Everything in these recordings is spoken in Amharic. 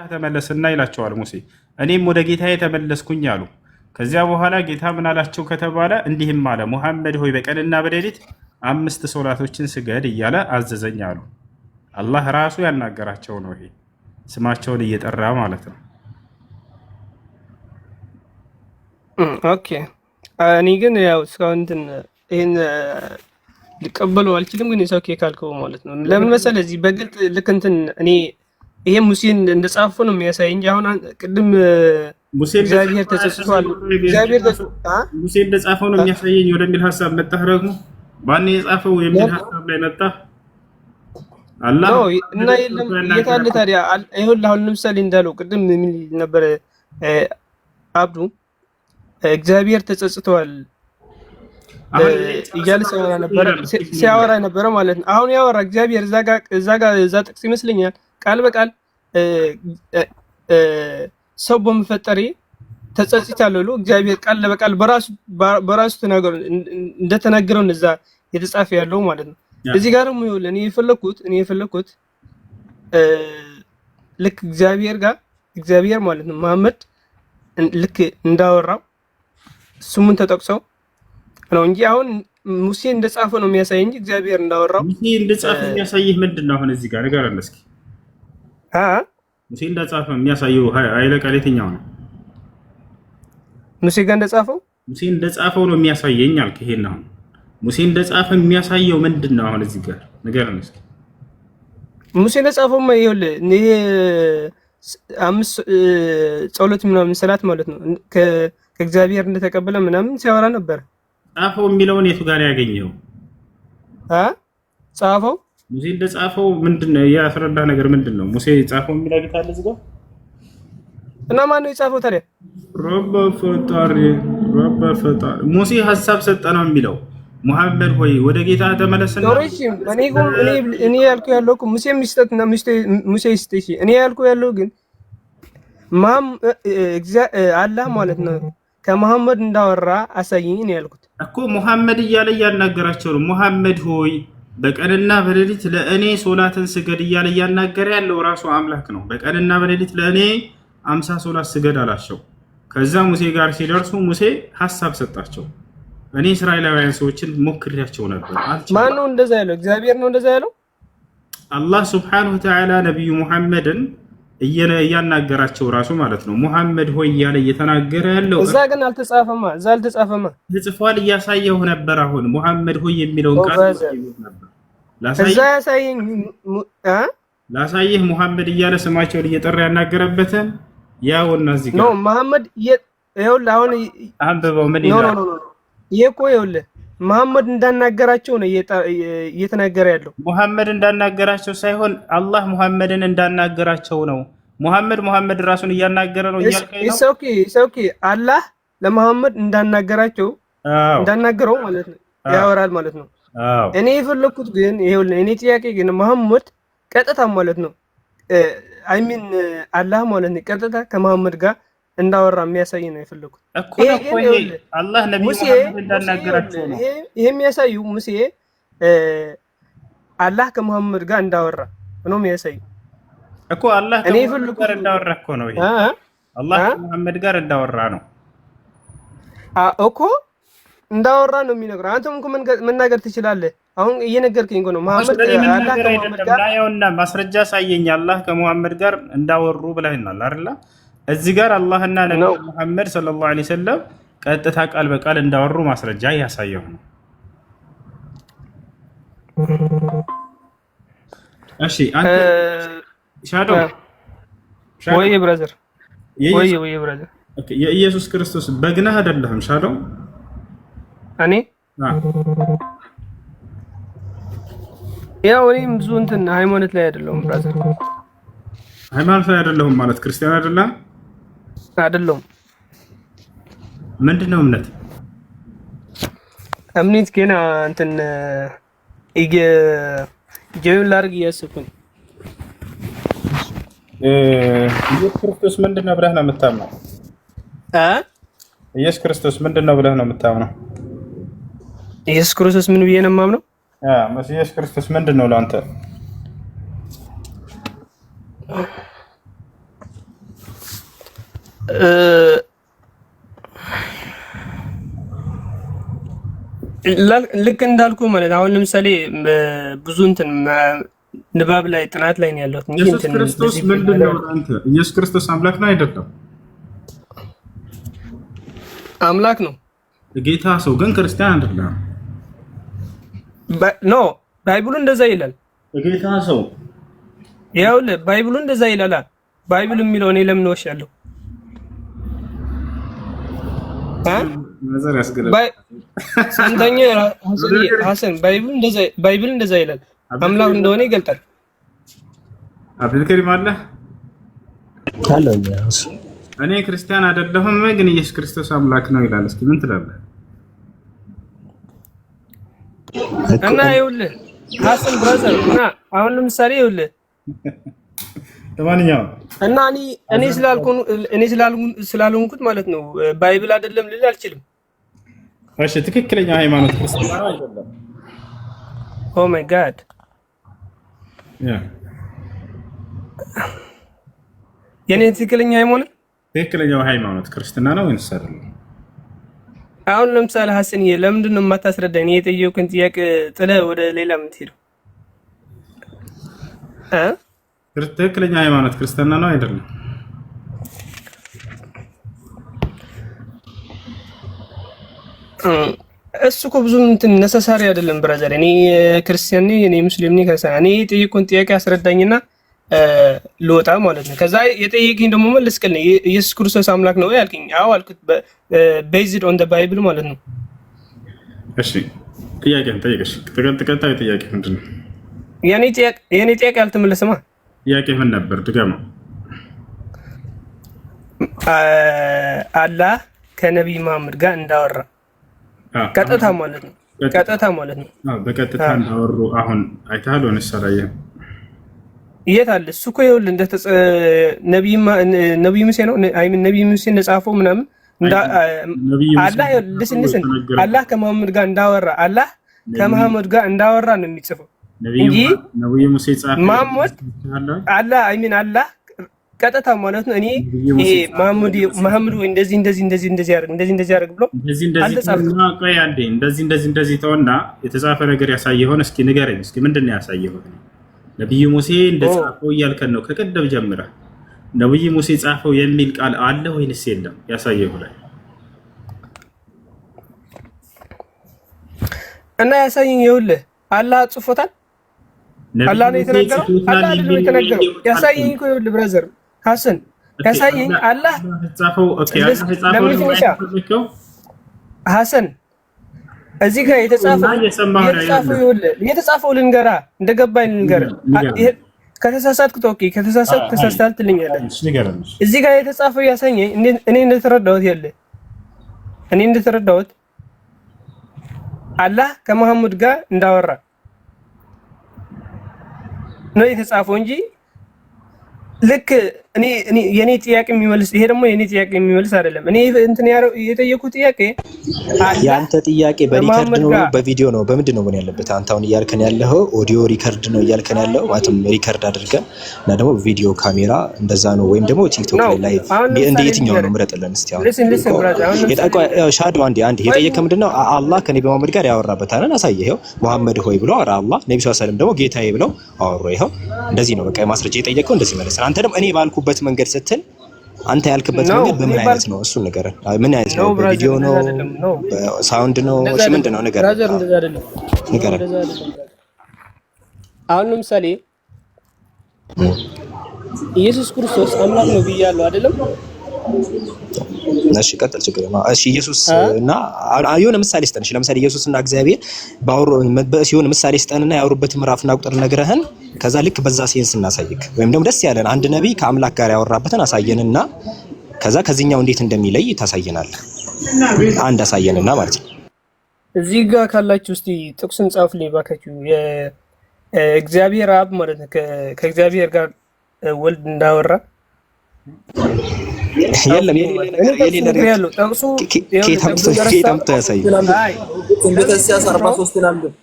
ተመለስና ይላቸዋል ሙሴ። እኔም ወደ ጌታዬ ተመለስኩኝ አሉ። ከዚያ በኋላ ጌታ ምን አላቸው ከተባለ እንዲህም አለ፣ ሙሐመድ ሆይ በቀንና በሌሊት 5 ሶላቶችን ስገድ እያለ አዘዘኝ አሉ። አላህ ራሱ ያናገራቸው ነው። ይሄ ስማቸውን እየጠራ ማለት ነው። ኦኬ እኔ ግን ያው እስካሁን እንትን ይሄን ሊቀበሉ አልችልም። ግን የሰው ኬክ አልከው ማለት ነው። ለምን መሰለህ እዚህ በግልጥ ልክ እንትን እኔ ይሄ ሙሴን እንደጻፈው ነው የሚያሳይ እንጂ አሁን ቅድም እግዚአብሔር ተጸጽቷል ሙሴ እንደጻፈው ነው የሚያሳየኝ ወደሚል ሀሳብ መጣህ። ደግሞ ባኔ የጻፈው የሚል ሀሳብ ላይ መጣህ። አላህ ነው እና የለም የታለ ታዲያ? ይኸውልህ አሁን ለምሳሌ እንዳለው ቅድም ምን ነበር አብዱ እግዚአብሔር ተጸጽቷል እያለ ሲያወራ ነበረ ማለት ነው። አሁን ያወራ እግዚአብሔር እዛ ጥቅስ ይመስለኛል ቃል በቃል ሰው በመፈጠሬ ተጸጽቻለሁ ብሎ እግዚአብሔር ቃል በቃል በራሱ እንደተናገረው እዛ የተጻፈ ያለው ማለት ነው። እዚህ ጋር ደግሞ ይኸውልህ እኔ የፈለኩት ልክ እግዚአብሔር ማለት ነው መሐመድ ልክ እንዳወራው ስሙን ተጠቅሰው ነው እንጂ አሁን ሙሴ እንደጻፈው ነው የሚያሳይ እንጂ እግዚአብሔር እንዳወራው ሙሴ እንደጻፈው የሚያሳይህ ምንድን ነው? አሁን እዚህ ጋር ነገር አለ። እስኪ ሙሴ እንደጻፈው የሚያሳየው ኃይለ ቃል የትኛው ነው? ሙሴ ጋር እንደጻፈው ነው የሚያሳየኝ አልክ። ይሄን አሁን ሙሴ እንደጻፈው የሚያሳየው ምንድን ነው? አሁን እዚህ ጋር ነገር አለ። እስኪ ሙሴ እንደጻፈውማ ይኸውልህ ይሄ 5 ጸሎት ምናምን ሰላት ማለት ነው ከእግዚአብሔር እንደተቀበለ ምናምን ሲያወራ ነበር። ጻፈው የሚለውን የቱ ጋር ያገኘው? ጻፈው ሙሴ እንደጻፈው ምንድነው ያስረዳ ነገር ምንድነው? ሙሴ ጻፈው የሚለው አለ እዚህ ጋር እና ማን ነው የጻፈው ታዲያ? ረበ ፈጣሪ ሙሴ ሐሳብ ሰጠ ነው የሚለው። ሙሐመድ ሆይ ወደ ጌታ ተመለስና እኔ ያልኩ ያለው እኮ ሙሴ ሚስጠትና ሙሴ ይስጥሽ። እኔ ያልኩ ያለው ግን አላህ ማለት ነው ከመሐመድ እንዳወራ አሳይኝ ነው ያልኩት እኮ። ሙሐመድ እያለ እያናገራቸው ነው። ሙሐመድ ሆይ በቀንና በሌሊት ለእኔ ሶላትን ስገድ እያለ እያናገረ ያለው ራሱ አምላክ ነው። በቀንና በሌሊት ለእኔ 50 ሶላት ስገድ አላቸው። ከዛ ሙሴ ጋር ሲደርሱ ሙሴ ሐሳብ ሰጣቸው። እኔ እስራኤላውያን ሰዎችን ሞክሬያቸው ነበር። ማን ነው እንደዛ ያለው? እግዚአብሔር ነው እንደዛ ያለው። አላህ ሱብሓነሁ ወተዓላ ነብዩ ሙሐመድን እያናገራቸው ራሱ ማለት ነው። ሙሐመድ ሆይ እያለ እየተናገረ ያለው እዛ ግን አልተጻፈማ። ተጽፏል። እያሳየው ነበር። አሁን ሙሐመድ ሆይ የሚለውን ቃል ነበር ላሳየህ። ሙሐመድ እያለ ስማቸውን እየጠራ ያናገረበትን ያውና እዚህ ጋር ነው መሐመድ ይኸውልህ አሁን አንብበው ምን ይላል? ይሄ እኮ ይኸውልህ መሐመድ እንዳናገራቸው ነው እየተናገረ ያለው። መሐመድ እንዳናገራቸው ሳይሆን አላህ መሐመድን እንዳናገራቸው ነው። መሐመድ ራሱን እያናገረ ነው እያልከኝ ነው። ኦኬ አላህ ለመሐመድ እንዳናገረው ማለት ነው ያወራል ማለት ነው። እኔ የፈለኩት ግን ይኸውልህ እኔ ጥያቄ ግን መሐመድ ቀጥታ ማለት ነው አይሚን አላህ ማለት ነው ቀጥታ ከመሐመድ ጋር እንዳወራ የሚያሳይ ነው የፈለኩት እኮ አላህ ነብዩ መሐመድ እንዳናገራቸው ነው። ይሄ የሚያሳዩ ሙሴ አላህ ከመሐመድ ጋር እንዳወራ ነው የሚያሳይ እኮ። አላህ ከመሐመድ ጋር እንዳወራ እኮ ነው ይሄ። አላህ ከመሐመድ ጋር እንዳወራ ነው እኮ እንዳወራ ነው የሚነግረው። አንተም እኮ መናገር ትችላለህ። አሁን እየነገርከኝ እኮ ነው መሐመድ አላህ ከመሐመድ ጋር ያውና ማስረጃ ሳየኝ አላህ ከመሐመድ ጋር እንዳወሩ ብለህናል አይደል? እዚህ ጋር አላህና ነብዩ መሐመድ ሰለላሁ ዐለይሂ ወሰለም ቀጥታ ቃል በቃል እንዳወሩ ማስረጃ ያሳየው ነው። እሺ አንተ ሻዶ ወይ ብራዘር የኢየሱስ ክርስቶስ በግነህ አይደለህም? ሻዶ እኔ ያው እኔም ብዙ እንትን ሃይማኖት ላይ አይደለሁም ብራዘር። ሃይማኖት ላይ አይደለሁም ማለት ክርስቲያን አይደለም? አይደለም። ምንድነው እምነት? እምነት ገና እንትን ጀዩን ላድርግ እያሰብኩኝ። ኢየሱስ ክርስቶስ ምንድነው ብለህ ነው የምታምነው? ኢየሱስ ክርስቶስ ምንድነው ብለህ ነው የምታምነው? ኢየሱስ ክርስቶስ ምን ብዬ ነው የማምነው? ኢየሱስ ክርስቶስ ምንድነው ለአንተ? ልክ እንዳልኩ ማለት አሁን ለምሳሌ ብዙ እንትን ንባብ ላይ ጥናት ላይ ነው ያለሁት። ኢየሱስ ክርስቶስ ምንድን ነው አንተ? ኢየሱስ ክርስቶስ አምላክ ነው አይደለም? አምላክ ነው። ጌታ ሰው ግን ክርስቲያን አይደለም። ኖ ባይብሉ እንደዛ ይላል። ጌታ ሰው ይኸውልህ ባይብሉ እንደዛ ይላል። ባይብል የሚለው እኔ ለምን ወሻለሁ? ነዘር ያስገረም ሰንተኛ ሐሰን ባይብል እንደዛ ይላል። አምላክ እንደሆነ ይገልጣል። አብዱልከሪም አለ አለ። እኔ ክርስቲያን አይደለሁም ግን ኢየሱስ ክርስቶስ አምላክ ነው ይላል። እስኪ ምን ትላለህ? እና ይኸውልህ ሐሰን ብራዘር እና አሁን ለምሳሌ ይኸውልህ ለማንኛውም እና እኔ ስላልሆንኩት ማለት ነው ባይብል አይደለም ልል አልችልም። እሺ ትክክለኛ ሃይማኖት ክርስትና ነው አይደለም? ኦ ማይ ጋድ የኔ ትክክለኛው ሃይማኖት ክርስትና ነው ወይስ አይደለም? አሁን ለምሳሌ ሐሰንዬ ለምንድን ነው የማታስረዳኝ? የጠየቁን ጥያቄ ጥለህ ወደ ሌላ የምትሄደው? ትክክለኛ ሃይማኖት ክርስትና ነው አይደለም? እሱ እኮ ብዙ እንትን ነሰሳሪ አይደለም ብራዘር። እኔ ክርስቲያን ነኝ፣ እኔ ሙስሊም ነኝ። እኔ የጠየቁን ጥያቄ አስረዳኝና ልወጣ ማለት ነው። ከዛ የጠየቀኝ ደግሞ መልስልኝ። ኢየሱስ ክርስቶስ አምላክ ነው ያልከኝ? አዎ አልኩት። ቤዝድ ኦን ዘ ባይብል ማለት ነው። እሺ ጥያቄን ጠይቀሽ ተቀጣዩ ጥያቄ ምንድን ነው? የኔ ጥያቄ አልተመለሰማ። ጥያቄ ምን ነበር? ድገመው። አላህ ከነቢይ መሐመድ ጋር እንዳወራ ቀጥታ ማለት ነው። በቀጥታ እንዳወሩ አሁን አይተሃል ወይስ አላየህም? የት አለ እሱ? እኮ ይኸውልህ ነቢይ ሙሴ ነው ነቢይ ሙሴ እንደጻፈው ምናምን አላህ ልስንስን አላህ ከመሐመድ ጋር እንዳወራ ነው የሚጽፈው እንጂ ነቢይ ሙሴ ጻፈ መሐመድ አላህ ቀጥታ ማለት ነው። እኔ መሐመድ ወይ እንደዚህ ያደርግ ብሎ እንደዚህ ተውና የተጻፈ ነገር ያሳየኸውን እስኪ ንገረኝ። እስኪ ምንድን ነው ያሳየኸው? ነቢዩ ሙሴ እንደጻፈው እያልከን ነው ከቀደም ጀምረህ። ነቢዩ ሙሴ ጻፈው የሚል ቃል አለ ወይንስ የለም? ያሳየኸው ላይ እና ያሳየኝ። ይኸውልህ አላህ ጽፎታል። አላህ ነው የተናገረው። አላህ አይደለም የተናገረው። ያሳየኝ እኮ ይኸውልህ ብራዘር ሐሰን ያሳየኝ አላህ ጻፈው። ኦኬ ሐሰን እዚህ ጋር የተጻፈው ልንገራ እንደገባኝ ልንገራ። ከተሳሳትኩ ኦኬ፣ ከተሳሳትኩ ተሳስተሃል ትልኛለህ። እዚህ ጋር የተጻፈው ያሳየኝ እኔ እንደተረዳሁት አላህ ከመሐመድ ጋር እንዳወራ ነው የተጻፈው እንጂ ልክ የኔ ጥያቄ የሚመልስ ይሄ ደግሞ የኔ ጥያቄ የሚመልስ አይደለም። እኔ እንትን የጠየኩት ጥያቄ ያንተ ጥያቄ በሪከርድ ነው በቪዲዮ ነው በምንድን ነው ምን ያለበት? አንተ አሁን እያልከን ያለው ኦዲዮ ሪከርድ ነው እያልከን ያለው ማለትም ሪከርድ አድርገን እና ደግሞ ቪዲዮ ካሜራ እንደዛ ነው ወይም ደግሞ ቲክቶክ ላይ ላይቭ እንደ የትኛው ነው ምረጥልን እስቲ። አሁን ሻዶ አንዴ የጠየከ ምንድነው? አላህ ከነቢ መሐመድ ጋር ያወራበት አለን አሳየኸው። መሐመድ ሆይ ብሎ አረ አላህ ነብዩ ሰለላሁ ዐለይሂ ወሰለም ደግሞ ጌታዬ ብለው አወሩ። ይኸው እንደዚህ ነው በቃ ማስረጃ የጠየቀው እንደዚህ ማለት ነው። አንተ ደግሞ እኔ ባልኩበት መንገድ ስትል አንተ ያልክበት መንገድ በምን አይነት ነው? እሱን ነገር ምን አይነት ነው? በቪዲዮ ነው? በሳውንድ ነው? እሺ ምንድን ነው ነገር ነገር አሁን ለምሳሌ ኢየሱስ ክርስቶስ አምላክ ነው ብያለሁ አይደለም? እሺ ቀጥል፣ ችግር ነው። እሺ ኢየሱስ እና የሆነ ምሳሌ ስጠን። እሺ ለምሳሌ ኢየሱስ እና እግዚአብሔር ባወሩ ሲሆን ምሳሌ ስጠንና ያወሩበት ምዕራፍና ቁጥር ነግረህን ከዛ ልክ በዛ ሴንስ እናሳይክ ወይም ደግሞ ደስ ያለን አንድ ነብይ ከአምላክ ጋር ያወራበትን አሳየንና ከዛ ከዚህኛው እንዴት እንደሚለይ ታሳየናለህ። አንድ አሳየንና ማለት ነው። እዚህ ጋር ካላችሁ እስቲ ጥቅሱን ጻፉልኝ ባካችሁ። የእግዚአብሔር አብ ማለት ነው ከእግዚአብሔር ጋር ወልድ እንዳወራ የለም የሌለ ነገር ያለው ጠቅሱ ከታምቶ ያሳይ። ትንቢተ ኢሳይያስ 43 አንብብ።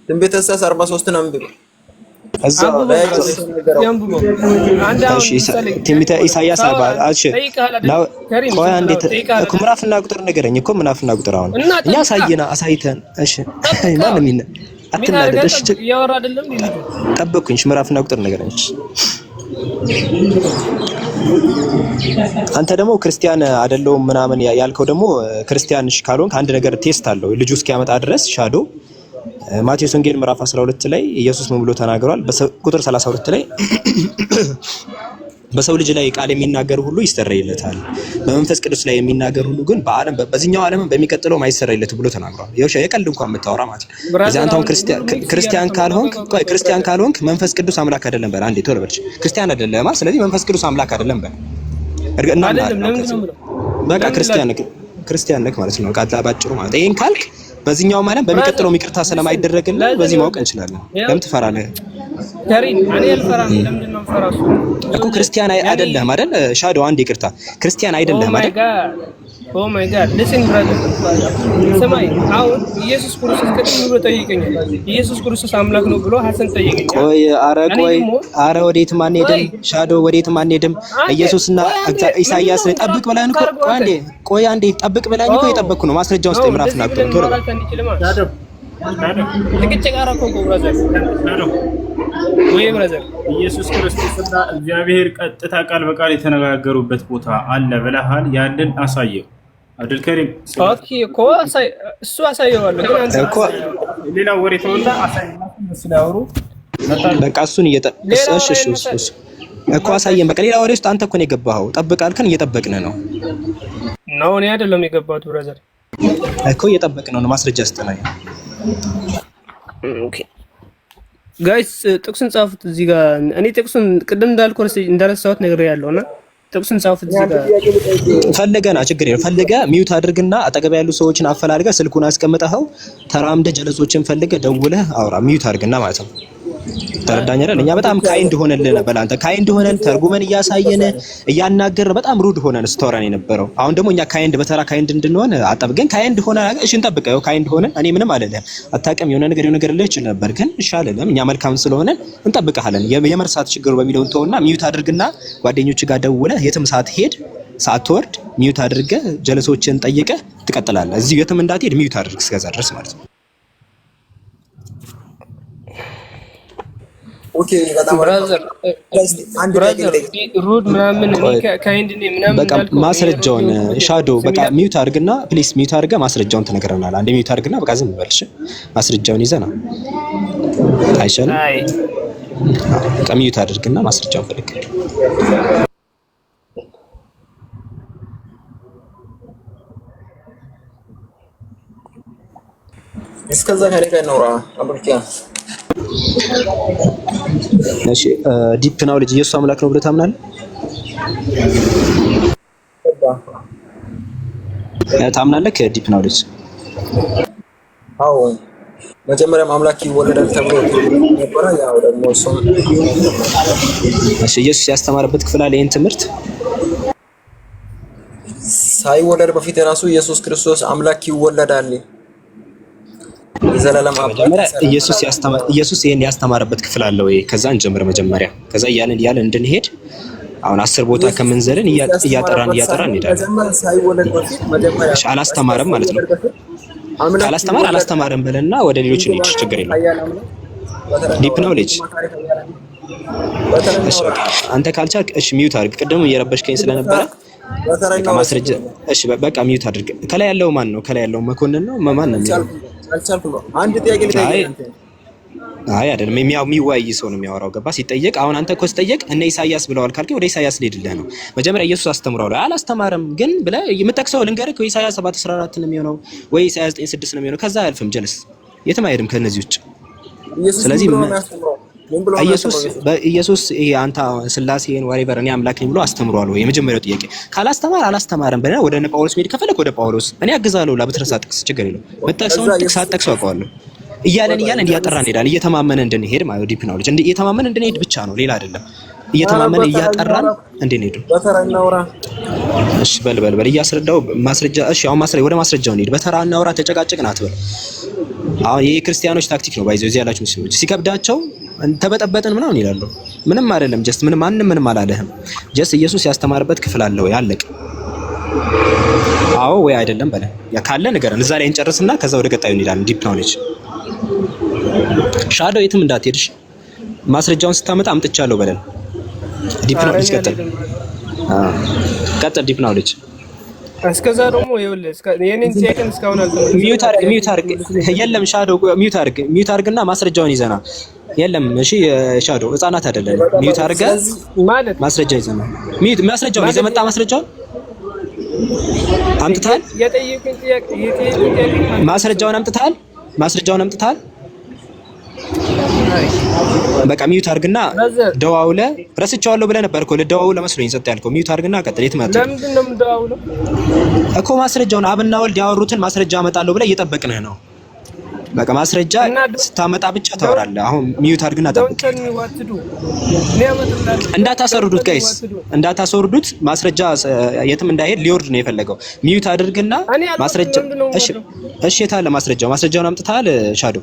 ትንቢተ ኢሳይያስ 43 አንብብ። እዛው ትንቢተ ኢሳያስ ነው። ቆይ እንዴት እኮ ምዕራፍና ቁጥር ንገረኝ እኮ ምዕራፍና ቁጥር አሁን እኛ አሳይተን እሺ ማንም ይነ አትናደደሽ ያወራ አይደለም ልጅ ጠበቅኩኝ። ምዕራፍና ቁጥር ንገረኝ። አንተ ደግሞ ክርስቲያን አይደለሁም ምናምን ያልከው ደግሞ ክርስቲያንሽ ካልሆንክ አንድ ነገር ቴስት አለው ልጁ እስኪያመጣ ድረስ ሻዶ ማቴዎስ ወንጌል ምዕራፍ 12 ላይ ኢየሱስ ምን ብሎ ተናግሯል? ቁጥር 32 ላይ በሰው ልጅ ላይ ቃል የሚናገር ሁሉ ይሰረይለታል፣ በመንፈስ ቅዱስ ላይ የሚናገር ሁሉ ግን በዚህኛው ዓለም በሚቀጥለው ማይሰረይለት ብሎ ተናግሯል። የቀልድ እንኳን የምታወራ ማለት ነው። እዚህ አንተ አሁን ክርስቲያን ካልሆንክ መንፈስ ቅዱስ አምላክ አይደለም በል። አንዴ ቶሎ በልሽ ክርስቲያን አይደለም ማለት ስለዚህ መንፈስ ቅዱስ አምላክ አይደለም በል። በቃ ክርስቲያን ነክ ማለት ነው። ቃጣ ባጭሩ ማለት ይሄን ካልክ በዚህኛው ማለት በሚቀጥለው ይቅርታ ስለማይደረግልህ በዚህ ማወቅ እንችላለን። ለምን ትፈራለህ? ከሪም እኔ አልፈራም። ለምንድን ነው የምፈራው? እኮ ክርስቲያን አይደለህም አይደል? ሻዶ አንድ ይቅርታ ክርስቲያን አይደለህም አይደል? ኦ ማይ ጋድ ሊስን ብራዘር ሰማይ አሁን ኢየሱስ ክርስቶስ ከጥንት ብሎ ጠይቀኛል። ኢየሱስ ክርስቶስ አምላክ ነው ብሎ ሐሰን ጠይቀኛል። ቆይ አረ ወዴትም አንሄድም። ሻዶ ወዴትም አንሄድም። ኢየሱስና ኢሳያስ ጠብቅ ብለን እኮ ቆይ አንዴ ጠብቅ ብለን እኮ የጠበቅኩ ነው። ማስረጃውን ስጠኝ። ምዕራፍና ቁጥር ቶሎ ኢየሱስ ክርስቶስና እግዚአብሔር ቀጥታ ቃል በቃል የተነጋገሩበት ቦታ አለ ብለሃል። ያንን አሳየው አብዱል ከሪም። ኦኬ እኮ እሱ አሳየዋለሁ፣ ግን አንተ እኮ ሌላ ወሬ ተወላ አሳየናችሁ መስላውሩ በቃ እሱን እሱ እኮ አሳየን። በቃ ሌላ ወሬ ውስጥ አንተ እኮ ነው የገባኸው። ጠብቃልከን እየጠበቅን ነው። እኔ አይደለም የገባሁት ብራዘር እኮ እየጠበቅን ነው። ማስረጃ ስጠናኝ። ኦኬ ጋይስ ጥቅሱን ጻፉት እዚህ ጋር። እኔ ጥቅሱን ቅድም እንዳልኩ ነገር ያለውና ጥቅሱን ጻፉት እዚህ ጋር። ፈልገና ችግር የለም ፈልገህ ሚውት አድርግና አጠገብ ያሉ ሰዎችን አፈላልገህ ስልኩን አስቀምጠኸው ተራምደህ ጀለሶችን ፈልገህ ደውለህ አውራ። ሚውት አድርግና ማለት ነው። ተረዳኝ አይደል? እኛ በጣም ካይንድ ሆነን ነበር። አንተ ካይንድ ሆነን ተርጉመን እያሳየን እያናገርን በጣም ሩድ ሆነን ስታወራን የነበረው። አሁን ደግሞ እኛ ካይንድ በተራ ካይንድ እንድንሆን አጠብቀን ካይንድ ሆነን እሺ እንጠብቀው። ካይንድ ሆነን እኔ ምንም አልልህም። አታውቅም የሆነ ነገር ልህ ይችላል ነበር፣ ግን እሺ አልልህም። እኛ መልካም ስለሆነ እንጠብቀሃለን። የመርሳት ችግሩ በሚለው እንተውና ሚውት አድርግና ጓደኞች ጋር ደውለህ የትም ሳትሄድ ሳትወርድ ሚውት አድርገህ ጀለሶችን ጠይቀህ ትቀጥላለህ። እዚህ የትም እንዳትሄድ ሚውት አድርግ እስከዛ ድረስ ማለት ነው። ኦኬ በጣም ብራዘር ሩድ ምናምን ካይንድ ምናምን በቃ ማስረጃውን ሻዶ በቃ ሚውት አድርግና ፕሊስ ሚውት አድርጋ ማስረጃውን ትነግረናለህ። አንዴ ሚውት አድርግና በቃ ዝም በልሽ። ማስረጃውን ይዘና አይሻልም? በቃ ሚውት አድርግና ማስረጃውን ፈልግ። እስከዛ ከሌላ ነው አብርኪያ እሺ ዲፕ ናውሌጅ ኢየሱስ አምላክ ነው ብለህ ታምናለህ? ታምናለህ? ከዲፕ ናውሌጅ አዎ መጀመሪያም አምላክ ይወለዳል ተብሎ ነበር። ያው ደግሞ እሱም እሺ ኢየሱስ ያስተማረበት ክፍል አለ። ይሄን ትምህርት ሳይወለድ በፊት የራሱ ኢየሱስ ክርስቶስ አምላክ ይወለዳል የዘላለም መጀመሪያ ኢየሱስ ይሄን ያስተማረበት ክፍል አለ ወይ? ከዛ እንጀምር መጀመሪያ። ከዛ ያለን እንድንሄድ አሁን 10 ቦታ ከመንዘርን እያጠራን እንሄዳለን። ሳይወለድ በፊት መጀመሪያ አላስተማረም ማለት ነው። አላስተማረም ብለና ወደ ሌሎች እንሂድ። ችግር የለም። ዲፕ ናውሌጅ እሺ አንተ ካልቻልክ እሺ ሚውት አድርግ። ቅድም እየረበሽከኝ ስለነበረ በቃ ማስረጃ እሺ በቃ ሚውት አድርግ። ከላይ ያለው ማን ነው? ከላይ ያለው መኮንን ነው። ማን ነው የሚለው? አልቻልኩም። አንድ ጥያቄ ልጠይቅ። አይ አይደለም የሚወያይ ሰው ነው የሚያወራው። ገባ ሲጠየቅ አሁን አንተ እኮ ሲጠየቅ እነ ኢሳያስ ብለዋል ካልከኝ ወደ ኢሳያስ ልሄድልህ ነው። መጀመሪያ ኢየሱስ አስተምሯል አላስተማረም ግን ብለህ የምጠቅሰው ልንገርህ ወይ ኢሳያስ 7:14 ነው የሚሆነው ወይ ኢሳያስ 9:6 ነው የሚሆነው። ከዛ አያልፍም ጀለስ የትም አይሄድም ከነዚህ ውጭ። ስለዚህ ኢየሱስ ይሄ አንተ ስላሴን ወሬቨር እኔ አምላክ ነኝ ብሎ አስተምሯል ወይ? የመጀመሪያው ጥያቄ። አላስተማረም ብለህ ወደ እነ ጳውሎስ ሄድ ከፈለክ ወደ ጳውሎስ እኔ አግዛለሁ። ለብትረሳ ጥቅስ ችግር የለውም። መጣሰውን ጥቅስ አጠቅሰው አውቀዋለሁ። እያለን እያጠራን እንሄዳለን። እየተማመነ እንድንሄድ ማለት ዲፕ ናውሌጅ እየተማመነ እንድንሄድ ብቻ ነው፣ ሌላ አይደለም። እየተማመነ እያጠራን እንድንሄድ በተራ እናውራ። እሺ በል እያስረዳው ማስረጃ። እሺ አሁን ወደ ማስረጃው እንሂድ። በተራ እናውራ ተጨቃጨቅን አትበል። አሁን ይሄ ክርስቲያኖች ታክቲክ ነው። ባይዘው እዚህ ያላችሁ ሙስሊሞች ሲከብዳቸው ተበጠበጥን ምናምን ይላሉ። ምንም አይደለም። ጀስት ምንም አላለህም። ጀስት ኢየሱስ ያስተማረበት ክፍል አለ ወይ? አለቀ። አዎ ወይ አይደለም በለ ያ ካለ ንገረን። እዛ ላይ እንጨርስና ከዛ ወደ ቀጣዩ እንሄዳለን። ዲፕ ናውሌጅ ሻዶ የትም እንዳትሄድሽ። ማስረጃውን ስታመጣ አምጥቻለሁ በለን። ዲፕ ናውሌጅ ቀጥል። ዲፕ ናውሌጅ እስከዛ ደግሞ ይኸውልህ የኔን ጥያቄን እስካሁን ሚዩት አድርግ። የለም ሻዶ ሚዩት አድርግና ማስረጃውን ይዘና የለም። እሺ ሻዶ ህፃናት አይደለም። ሚዩት አድርገህ ማለት ማስረጃ ይዘና ማስረጃውን ይዘህ መጣ። ማስረጃውን አምጥተሃል? የጠየቁኝ ጥያቄ ማስረጃውን አምጥተሃል? በቃ ሚዩት አድርግና ደዋውለህ ረስቼዋለሁ ብለህ ነበር እኮ ልደዋውለህ መስሎኝ ሰጥ ያልከው። ሚዩት አድርግና ቀጥል። የት መጣ? ለምንድን ነው የምደዋውለው እኮ ማስረጃውን አብና ወልድ ያወሩትን ማስረጃ አመጣለሁ ብለህ እየጠበቅንህ ነው። በቃ ማስረጃ ስታመጣ ብቻ ታወራለህ። አሁን ሚዩት አድርግና ጠብቅ። እንዳታሰሩዱት ጋይስ፣ እንዳታሰሩዱት። ማስረጃ የትም እንዳይሄድ ሊወርድ ነው የፈለገው። ሚዩት አድርግና ማስረጃ። እሺ የታለ ማስረጃው? ማስረጃውን አምጥተሃል ሻዶ?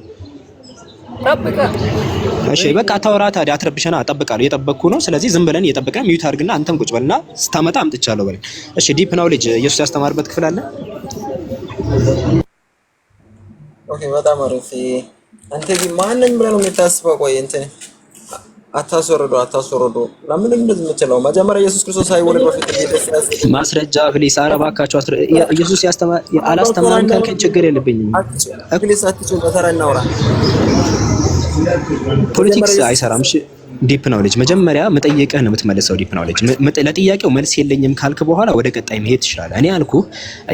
እሺ በቃ ታወራ ታዲያ። አትረብሸና። እጠብቃለሁ። እየጠበቅኩ ነው። ስለዚህ ዝም ብለን እየጠበቀን ሚዩት አድርግና አንተም ቁጭ በልና ስታመጣ አምጥቻለሁ በለኝ። እሺ ዲፕ ናውሌጅ ኢየሱስ ያስተማርበት ክፍል አለ? ኦኬ በጣም አሪፍ። አንተ ግን ማንንም ብለህ ነው የምታስበው? ቆይ እንትን አታስወርዶ። ለምን እንደዚህ የምትለው? መጀመሪያ ኢየሱስ ክርስቶስ ሳይወለድ በፊት ማስረጃ ፕሊስ። ኧረ እባካችሁ ኢየሱስ አላስተማረም ካልከኝ ችግር የለብኝም። ፕሊስ አትችል። በተራ እናውራ። ፖለቲክስ አይሰራም። እሺ ዲፕ ናውሌጅ መጀመሪያ መጠየቅህ ነው የምትመልሰው። ዲፕ ናውሌጅ ለጥያቄው መልስ የለኝም ካልክ በኋላ ወደ ቀጣይ መሄድ ትችላለህ። እኔ አልኩህ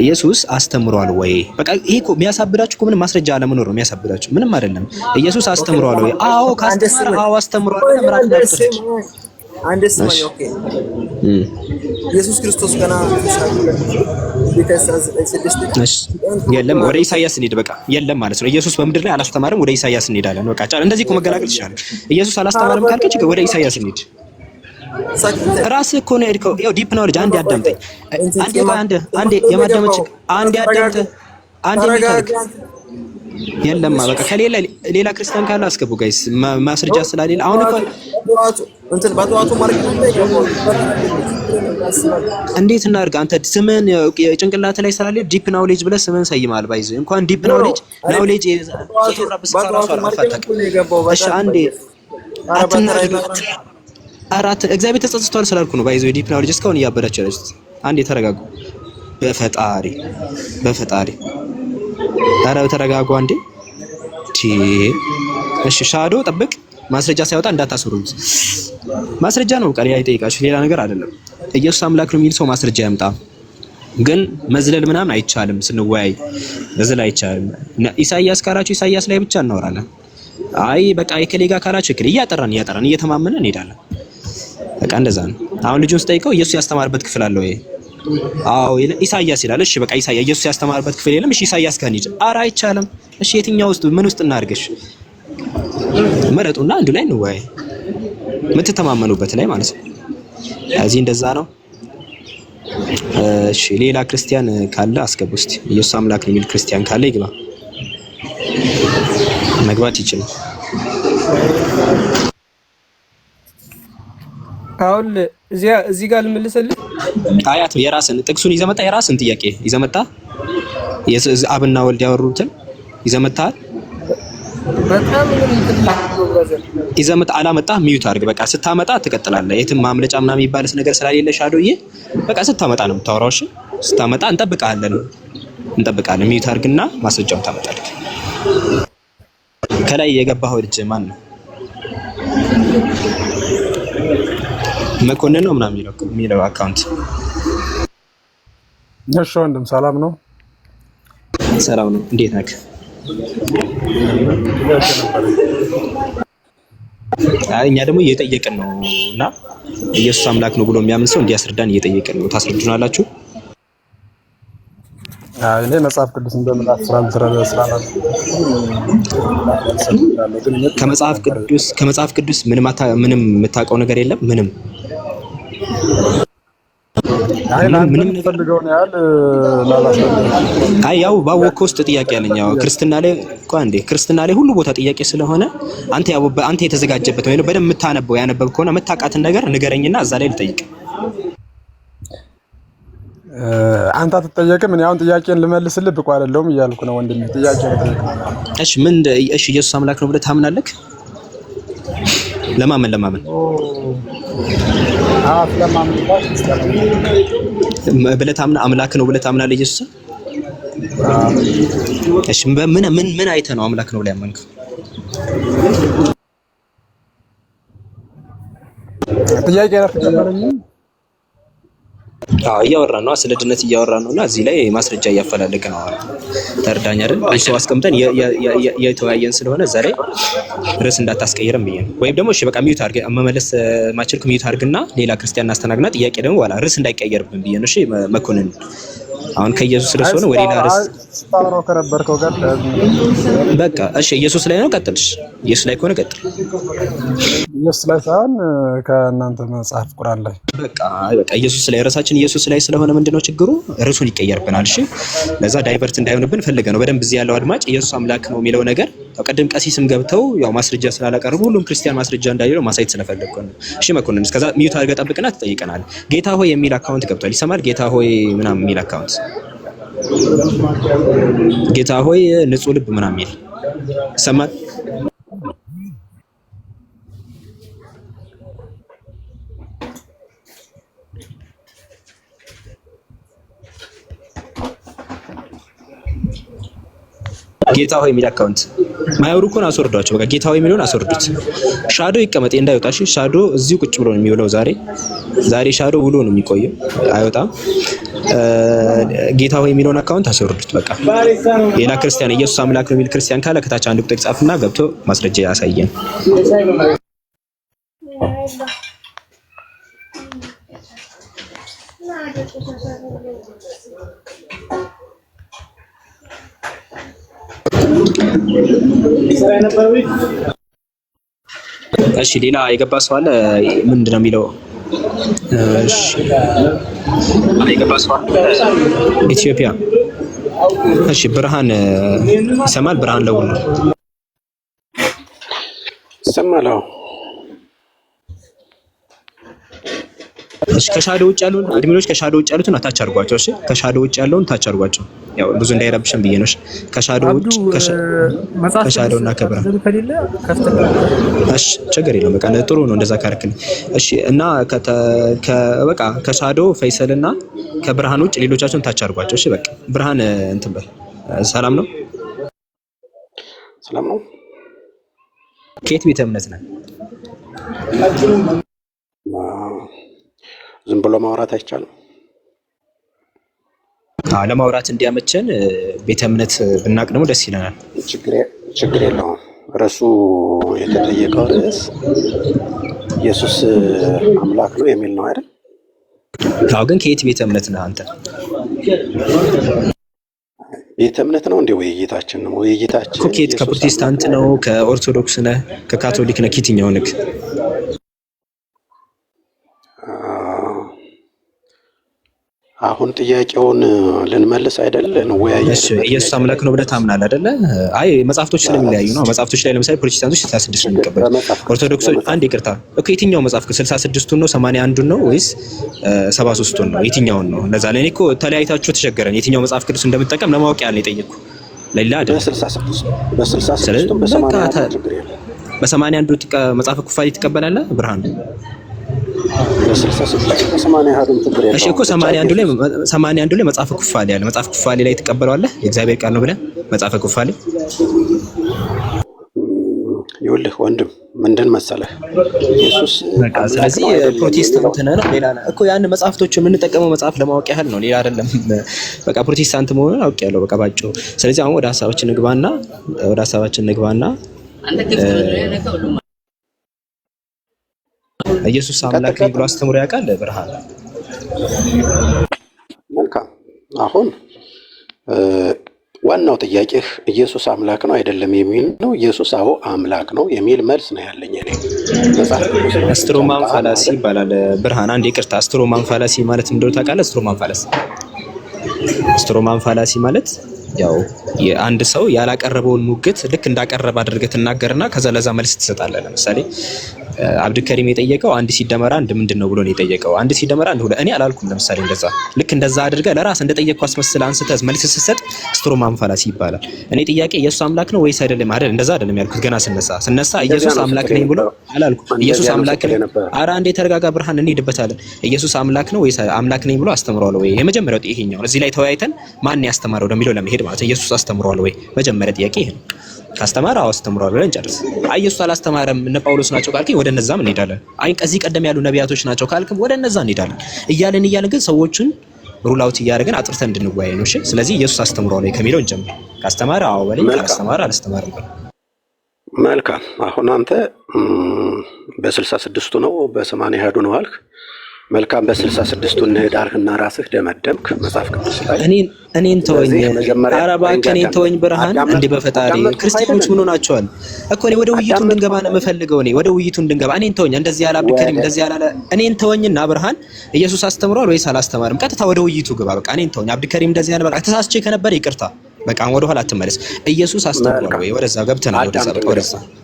ኢየሱስ አስተምሯል ወይ? በቃ ይሄ እኮ የሚያሳብዳችሁ እኮ ምንም ማስረጃ አለመኖር ነው የሚያሳብዳችሁ። ምንም አይደለም። ኢየሱስ አስተምሯል ወይ? አዎ ካስተማረ አዎ አስተምሯል። አንድ ስማኝ። ኦኬ ኢየሱስ ክርስቶስ ገና የለም ወደ ኢሳይያስ እንሂድ። በቃ የለም ማለት ነው። ኢየሱስ በምድር ላይ አላስተማረም። ወደ ኢሳይያስ እንሄዳለን። በቃ እንደዚህ እኮ መገላገል ይችላል። ኢየሱስ አላስተማረም ካልከች ወደ ኢሳይያስ እንሂድ። ራስህ እኮ ነው የሄድከው። ይኸው ዲፕ ናውሌጅ አንዴ አዳምጠኝ። አንዴ የማዳመጥ አንዴ አዳምጠህ የለም በቃ ከሌላ ሌላ ክርስቲያን ካለ አስገቡ ጋይስ። ማስረጃ ስላሌለ አሁን እኮ በጠዋቱ ማለት ነው። እንዴት እናድርግ? አንተ ስምን ጭንቅላት ላይ ስላለ ዲፕ ናውሌጅ ብለህ ስምን ሰይማል። ባይዘ እንኳን ዲፕ ናውሌጅ እሺ አንዴ አራት እግዚአብሔር ተጸጽቷል ስላልኩ ነው። ባይዘ ዲፕ ናውሌጅ እስካሁን እያበዳችሁ ያለችት። አንዴ ተረጋጉ። በፈጣሪ ኧረ ተረጋጉ አንዴ። እሺ ሻዶ ጠብቅ። ማስረጃ ሳይወጣ እንዳታስሩት። ማስረጃ ነው ቃል አይጠይቃችሁ፣ ሌላ ነገር አይደለም። ኢየሱስ አምላክ ነው የሚል ሰው ማስረጃ ያምጣ። ግን መዝለል ምናምን አይቻልም። ስንወያይ መዝለል አይቻልም። ኢሳይያስ ካላችሁ ኢሳይያስ ላይ ብቻ እናወራለን። አይ በቃ የከሌ ጋር ካላችሁ እከሌ እያጠራን እየተማመንን እንሄዳለን። በቃ እንደዛ ነው። አሁን ልጁን ስጠይቀው ኢየሱስ ያስተማርበት ክፍል አለ ወይ? አዎ ኢሳይያስ ይላል። እሺ በቃ ኢየሱስ ያስተማርበት ክፍል የለም። እሺ ኢሳይያስ ጋር እንሂድ። ኧረ አይቻልም። እሺ የትኛው ውስጥ ምን ውስጥ እናድርግሽ? መረጡና አንዱ ላይ እንወያይ፣ የምትተማመኑበት ላይ ማለት ነው። እዚህ እንደዛ ነው። እሺ ሌላ ክርስቲያን ካለ አስገቡ እስቲ። ኢየሱስ አምላክ ነው የሚል ክርስቲያን ካለ ይግባ። መግባት ይችላል። አሁን እዚህ ጋር ልመልስልህ። አያት የራስን ጥቅሱን ይዘመጣ፣ የራስን ጥያቄ ይዘመጣ፣ አብና ወልድ ያወሩትን ይዘመጣል። በጣም ይዘመጣ። አላመጣ ሚዩት አድርግ። በቃ ስታመጣ ትቀጥላለህ። የትም ማምለጫ ምናምን የሚባልስ ነገር ስላሌለ ሻዶዬ በቃ ስታመጣ ነው የምታወራው። እሺ ስታመጣ እንጠብቃለን። ሚዩት አድርግና ማስረጃውን ታመጣለህ። ከላይ የገባኸው ልጅ ማን ነው? መኮንን ነው ምናምን የሚለው አካውንት። እሺ ወንድም ሰላም ነው? ሰላም ነው። እንዴት ነህ? እኛ ደግሞ እየጠየቅን ነው እና ኢየሱስ አምላክ ነው ብሎ የሚያምን ሰው እንዲያስረዳን እየጠየቅን ነው። ታስረዱናላችሁ? እኔ መጽሐፍ ቅዱስ እንደምላፍ ከመጽሐፍ ቅዱስ ምንም የምታውቀው ነገር የለም? ምንም አይ ለአንተ ፈልገው ነው ያህል ላላስፈልግ። አይ ያው ባወቅከው ውስጥ ጥያቄ አለኝ። ያው ክርስትና ላይ ክርስትና ላይ ሁሉ ቦታ ጥያቄ ስለሆነ አንተ የተዘጋጀበት ወይ በደንብ የምታነበው ያነበብ ከሆነ የምታውቃትን ነገር ንገረኝና እዛ ላይ ልጠይቅ። አንተ አትጠየቅም። እኔ አሁን ጥያቄን ልመልስልህ ብቁ አይደለሁም እያልኩ ነው ወንድሜ። ጥያቄ ልጠይቅ። እሺ ኢየሱስ አምላክ ነው ብለህ ታምናለህ? ለማመን ብለህ ታምና አምላክ ነው ብለህ ታምናለህ ኢየሱስ? እሺ ምን አይተህ ነው አምላክ ነው ብለህ ያመንከው? ጥያቄ አልተጨመረኝ። እያወራን ነው ስለ ድነት እያወራን ነውና እዚህ ላይ ማስረጃ እያፈላለግን ነው። ተርዳኝ አይደል? እሱ አስቀምጠን የተወያየን ስለሆነ እዛ ላይ ርዕስ እንዳታስቀይርም ብዬ ነው። ወይም ደግሞ እሺ በቃ ሚዩት አድርገህ መመለስ ማችልክ ሚዩት አድርግና ሌላ ክርስቲያን እናስተናግና ጥያቄ ደግሞ በኋላ ርዕስ እንዳይቀየርብን ብዬ ነው። እሺ መኮንን አሁን ከኢየሱስ ርዕስ ሆነ ወደ ሌላ ርዕስ ስታወራው ከነበርከው ጋር በቃ እሺ ኢየሱስ ላይ ነው ቀጥልሽ። ኢየሱስ ላይ ከሆነ ቀጥል። ኢየሱስ ላይ ሳይሆን ከእናንተ መጽሐፍ ቁርአን ላይ በቃ ኢየሱስ ላይ ርዕሳችን ኢየሱስ ላይ ስለሆነ ምንድነው ችግሩ? ርዕሱን ይቀየርብናል። እሺ ለዛ ዳይቨርት እንዳይሆንብን ፈልገ ነው። በደንብ እዚህ ያለው አድማጭ ኢየሱስ አምላክ ነው የሚለው ነገር ቀደም ቀሲስም ገብተው ያው ማስረጃ ስላላቀርቡ ሁሉም ክርስቲያን ማስረጃ እንዳይለው ማሳየት ስለፈለኩ ነው። እሺ መኮንን እስከዛ ሚዩት አድርገህ ጠብቅና ትጠይቀናል። ጌታ ሆይ የሚል አካውንት ገብቷል። ይሰማል? ጌታ ሆይ ምናምን የሚል አካውንት ጌታ ሆይ ንጹህ ልብ ምናምን የሚል ይሰማል? ጌታ ሆይ የሚል አካውንት ማያወሩ እኮ ነው አስወርዷቸው። በቃ ጌታ ሆይ የሚለውን አስወርዱት። ሻዶ ይቀመጥ እንዳይወጣ። እሺ ሻዶ እዚሁ ቁጭ ብሎ ነው የሚውለው። ዛሬ ሻዶ ውሎ ነው የሚቆየው፣ አይወጣም። ጌታ ሆይ የሚለውን አካውንት አስወርዱት። በቃ ሌላ ክርስቲያን ኢየሱስ አምላክ ነው የሚል ክርስቲያን ካለ ከታች አንድ ቁጥር ጻፍና ገብቶ ማስረጃ ያሳየን። እሺ ሌላ የገባ ሰው አለ? ምንድን ነው የሚለው? እሺ የገባ ሰው አለ? ኢትዮጵያ። እሺ ብርሃን ይሰማል? ብርሃን ለሁሉ ይሰማል? እሺ ከሻዶ ውጭ ያሉን አድሚኖች ከሻዶ ውጭ ያሉትን አታች አድርጓቸው። እሺ ከሻዶ ውጭ ያለውን ታች አድርጓቸው። ያው ብዙ እንዳይረብሽን ብዬ ነው። እሺ ከሻዶ ውጭ ከሻዶና ከብርሃን እሺ ችግር የለውም። በቃ ጥሩ ነው እንደዛ ካርክል። እሺ እና በቃ ከሻዶ ፈይሰልና ከብርሃን ውጭ ሌሎቻቸውን ታች አድርጓቸው። እሺ በቃ ብርሃን እንትን በል። ሰላም ነው? ሰላም ነው። ከየት ቤተ እምነት ነህ? ዝም ብሎ ማውራት አይቻልም። ለማውራት እንዲያመቸን ቤተ እምነት ብናቅ ደግሞ ደስ ይለናል። ችግር የለውም። ርዕሱ የተጠየቀው ርዕስ ኢየሱስ አምላክ ነው የሚል ነው አይደል? አዎ። ግን ከየት ቤተ እምነት ነህ አንተ? ቤተ እምነት ነው እንዴ? ውይይታችን ነው። ውይይታችን ከየት? ከፕሮቴስታንት ነው? ከኦርቶዶክስ ነህ? ከካቶሊክ ነህ? ከየትኛው ነህ? አሁን ጥያቄውን ልንመልስ አይደል? እንወያይ። እሺ ኢየሱስ አምላክ ነው ብለህ ታምናለህ አይደለ? አይ መጽሐፍቶች ስለሚለያዩ ነው። መጽሐፍቶች ላይ ለምሳሌ ፕሮቴስታንቶች 66 ነው የሚቀበሉት። ኦርቶዶክሶች አንድ ይቅርታ እኮ የትኛው መጽሐፍ 66ቱን ነው 81ዱን ነው ወይስ 73ቱን ነው? የትኛውን ነው? ለዛ ላይ እኮ ተለያይታችሁ ተቸገረን። የትኛው መጽሐፍ ቅዱስ እንደምትጠቀም ለማወቅ ያለ የጠየቅኩ ሌላ አይደል? በ81ዱ መጽሐፍ ኩፋሌ ትቀበላለህ ብርሃን? እሺ እኮ 81 ላይ መጽሐፈ ኩፋሌ ያለ መጽሐፈ ኩፋሌ ላይ ትቀበለዋለህ? የእግዚአብሔር ቃል ነው ብለህ መጽሐፈ ኩፋሌ። ይኸውልህ ወንድም ምንድን መሰለህ ኢየሱስ በቃ ስለዚህ ፕሮቴስታንት ነህ ሌላ እኮ ያን መጽሐፍቶች የምንጠቀመው መጽሐፍ ለማወቅ ያህል ነው፣ ሌላ አይደለም። በቃ ፕሮቴስታንት መሆኑን አውቄያለሁ በቃ ባጭሩ። ስለዚህ አሁን ወደ ሐሳባችን ንግባና ኢየሱስ አምላክ ነው ብሎ አስተምሮ ያውቃል ብርሃን? መልካም። አሁን ዋናው ጥያቄህ ኢየሱስ አምላክ ነው አይደለም የሚል ነው። ኢየሱስ አዎ አምላክ ነው የሚል መልስ ነው ያለኝ እኔ። መጽሐፍ ቅዱስ አስትሮማን ፋላሲ ይባላል። ብርሃን አንድ ይቅርታ፣ አስትሮማን ፋላሲ ማለት እንደው ታውቃለህ? አስትሮማን ፋላሲ ማለት ያው የአንድ ሰው ያላቀረበውን ሙግት ልክ እንዳቀረበ አድርገህ ትናገርና ከዛ ለዛ መልስ ትሰጣለህ። ለምሳሌ አብዱልከሪም የጠየቀው አንድ ሲደመር አንድ ምንድነው ብሎ ነው የጠየቀው። አንድ ሲደመር አንድ ሁለት እኔ አላልኩም። ለምሳሌ እንደዛ ልክ እንደዛ አድርገህ ለራስ እንደጠየቅኩ አስመስለህ አንስተህ መልስ ስትሰጥ አስትሮማን ፋላሲ ይባላል። እኔ ጥያቄ ኢየሱስ አምላክ ነው ወይስ አይደለም እንደዛ አይደለም ያልኩት። ገና ስነሳ ኢየሱስ አምላክ ነኝ ብሎ አላልኩም። ኢየሱስ አምላክ ነኝ ኧረ አንዴ ተረጋጋ ብርሃን እንሄድበታለን። ኢየሱስ አምላክ ነው ወይስ አምላክ ነኝ ብሎ አስተምሯል ወይ? የመጀመሪያው ይሄኛው እዚህ ላይ ተወያይተን ማን ያስተማረው ለሚለው ለመሄድ ማለት ኢየሱስ አስተምሯል ወይ? መጀመሪያ ጥያቄ ይሄ ነው። ካስተማረ አዎ አስተምሯል ብለን ጨርስ። ኢየሱስ አላስተማረም እነ ጳውሎስ ናቸው ካልከኝ ወደ እነዛም እንሄዳለን። ከዚህ ቀደም ያሉ ነቢያቶች ናቸው ካልክም ወደ እነዛ እንሄዳለን። እያልን ግን ሰዎችን ሩል አውት እያደረግን አጥርተን እንድንወያይ ነው። እሺ ስለዚህ ኢየሱስ አስተምሯል ወይ ከሚለው እንጀምር። ካስተማረ አዎ በለኝ፣ ካላስተማረ አላስተማረም በለኝ። መልካም። አሁን አንተ በ66ቱ ነው በ80 ነው አልክ። መልካም በ66ቱ እንሄዳርህና ራስህ ደመደምክ። መጽሐፍ ቅዱስ ላይ እኔን ተወኝ፣ ኧረ እባክህ እኔን ተወኝ ብርሃን። እንዴ በፈጣሪ ክርስቲያኖች ምን ሆናቸዋል እኮ? እኔ ወደ ውይይቱ እንድንገባ ነው የምፈልገው። እኔ ወደ ውይይቱ እንድንገባ እኔን ተወኝ። እንደዚህ ያለ አብዱልከሪም እንደዚህ ያለ እኔን ተወኝና ብርሃን ኢየሱስ አስተምሯል ወይስ አላስተማርም? ቀጥታ ወደ ውይይቱ ግባ። በቃ እኔን ተወኝ። አብዱልከሪም እንደዚህ ያለ በቃ ተሳስቼ ከነበረ ይቅርታ፣ በቃ ወደ ኋላ አትመለስ። ኢየሱስ አስተምሯል ወይ? ወደዛ ገብተናል።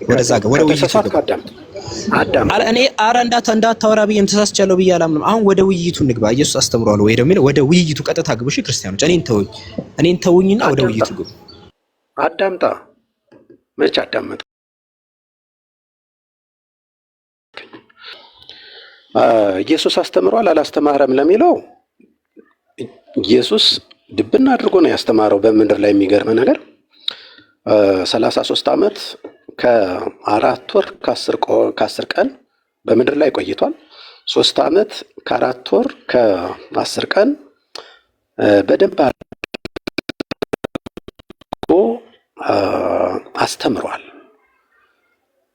ወደዛ ወደ ውይይቱ ግባ። እኔ ኧረ እንዳታወራ ብዬም ተሳስቻለሁ ብዬ አላምንም። አሁን ወደ ውይይቱ እንግባ። ኢየሱስ አስተምሯል ወይ ደግሞ ወደ ውይይቱ ቀጥታ ግቡ። እሺ ክርስቲያኖች እኔን ተውኝና ወደ ውይይቱ ግቡ። አዳምጣ። መች አዳመጥ? ኢየሱስ አስተምሯል አላስተማረም ለሚለው ኢየሱስ ድብና አድርጎ ነው ያስተማረው በምድር ላይ። የሚገርም ነገር 33 ዓመት ከ4 ወር ከ10 ቀን በምድር ላይ ቆይቷል። 3 ዓመት ከ4 ወር ከ10 ቀን በደንብ አድርጎ አስተምሯል።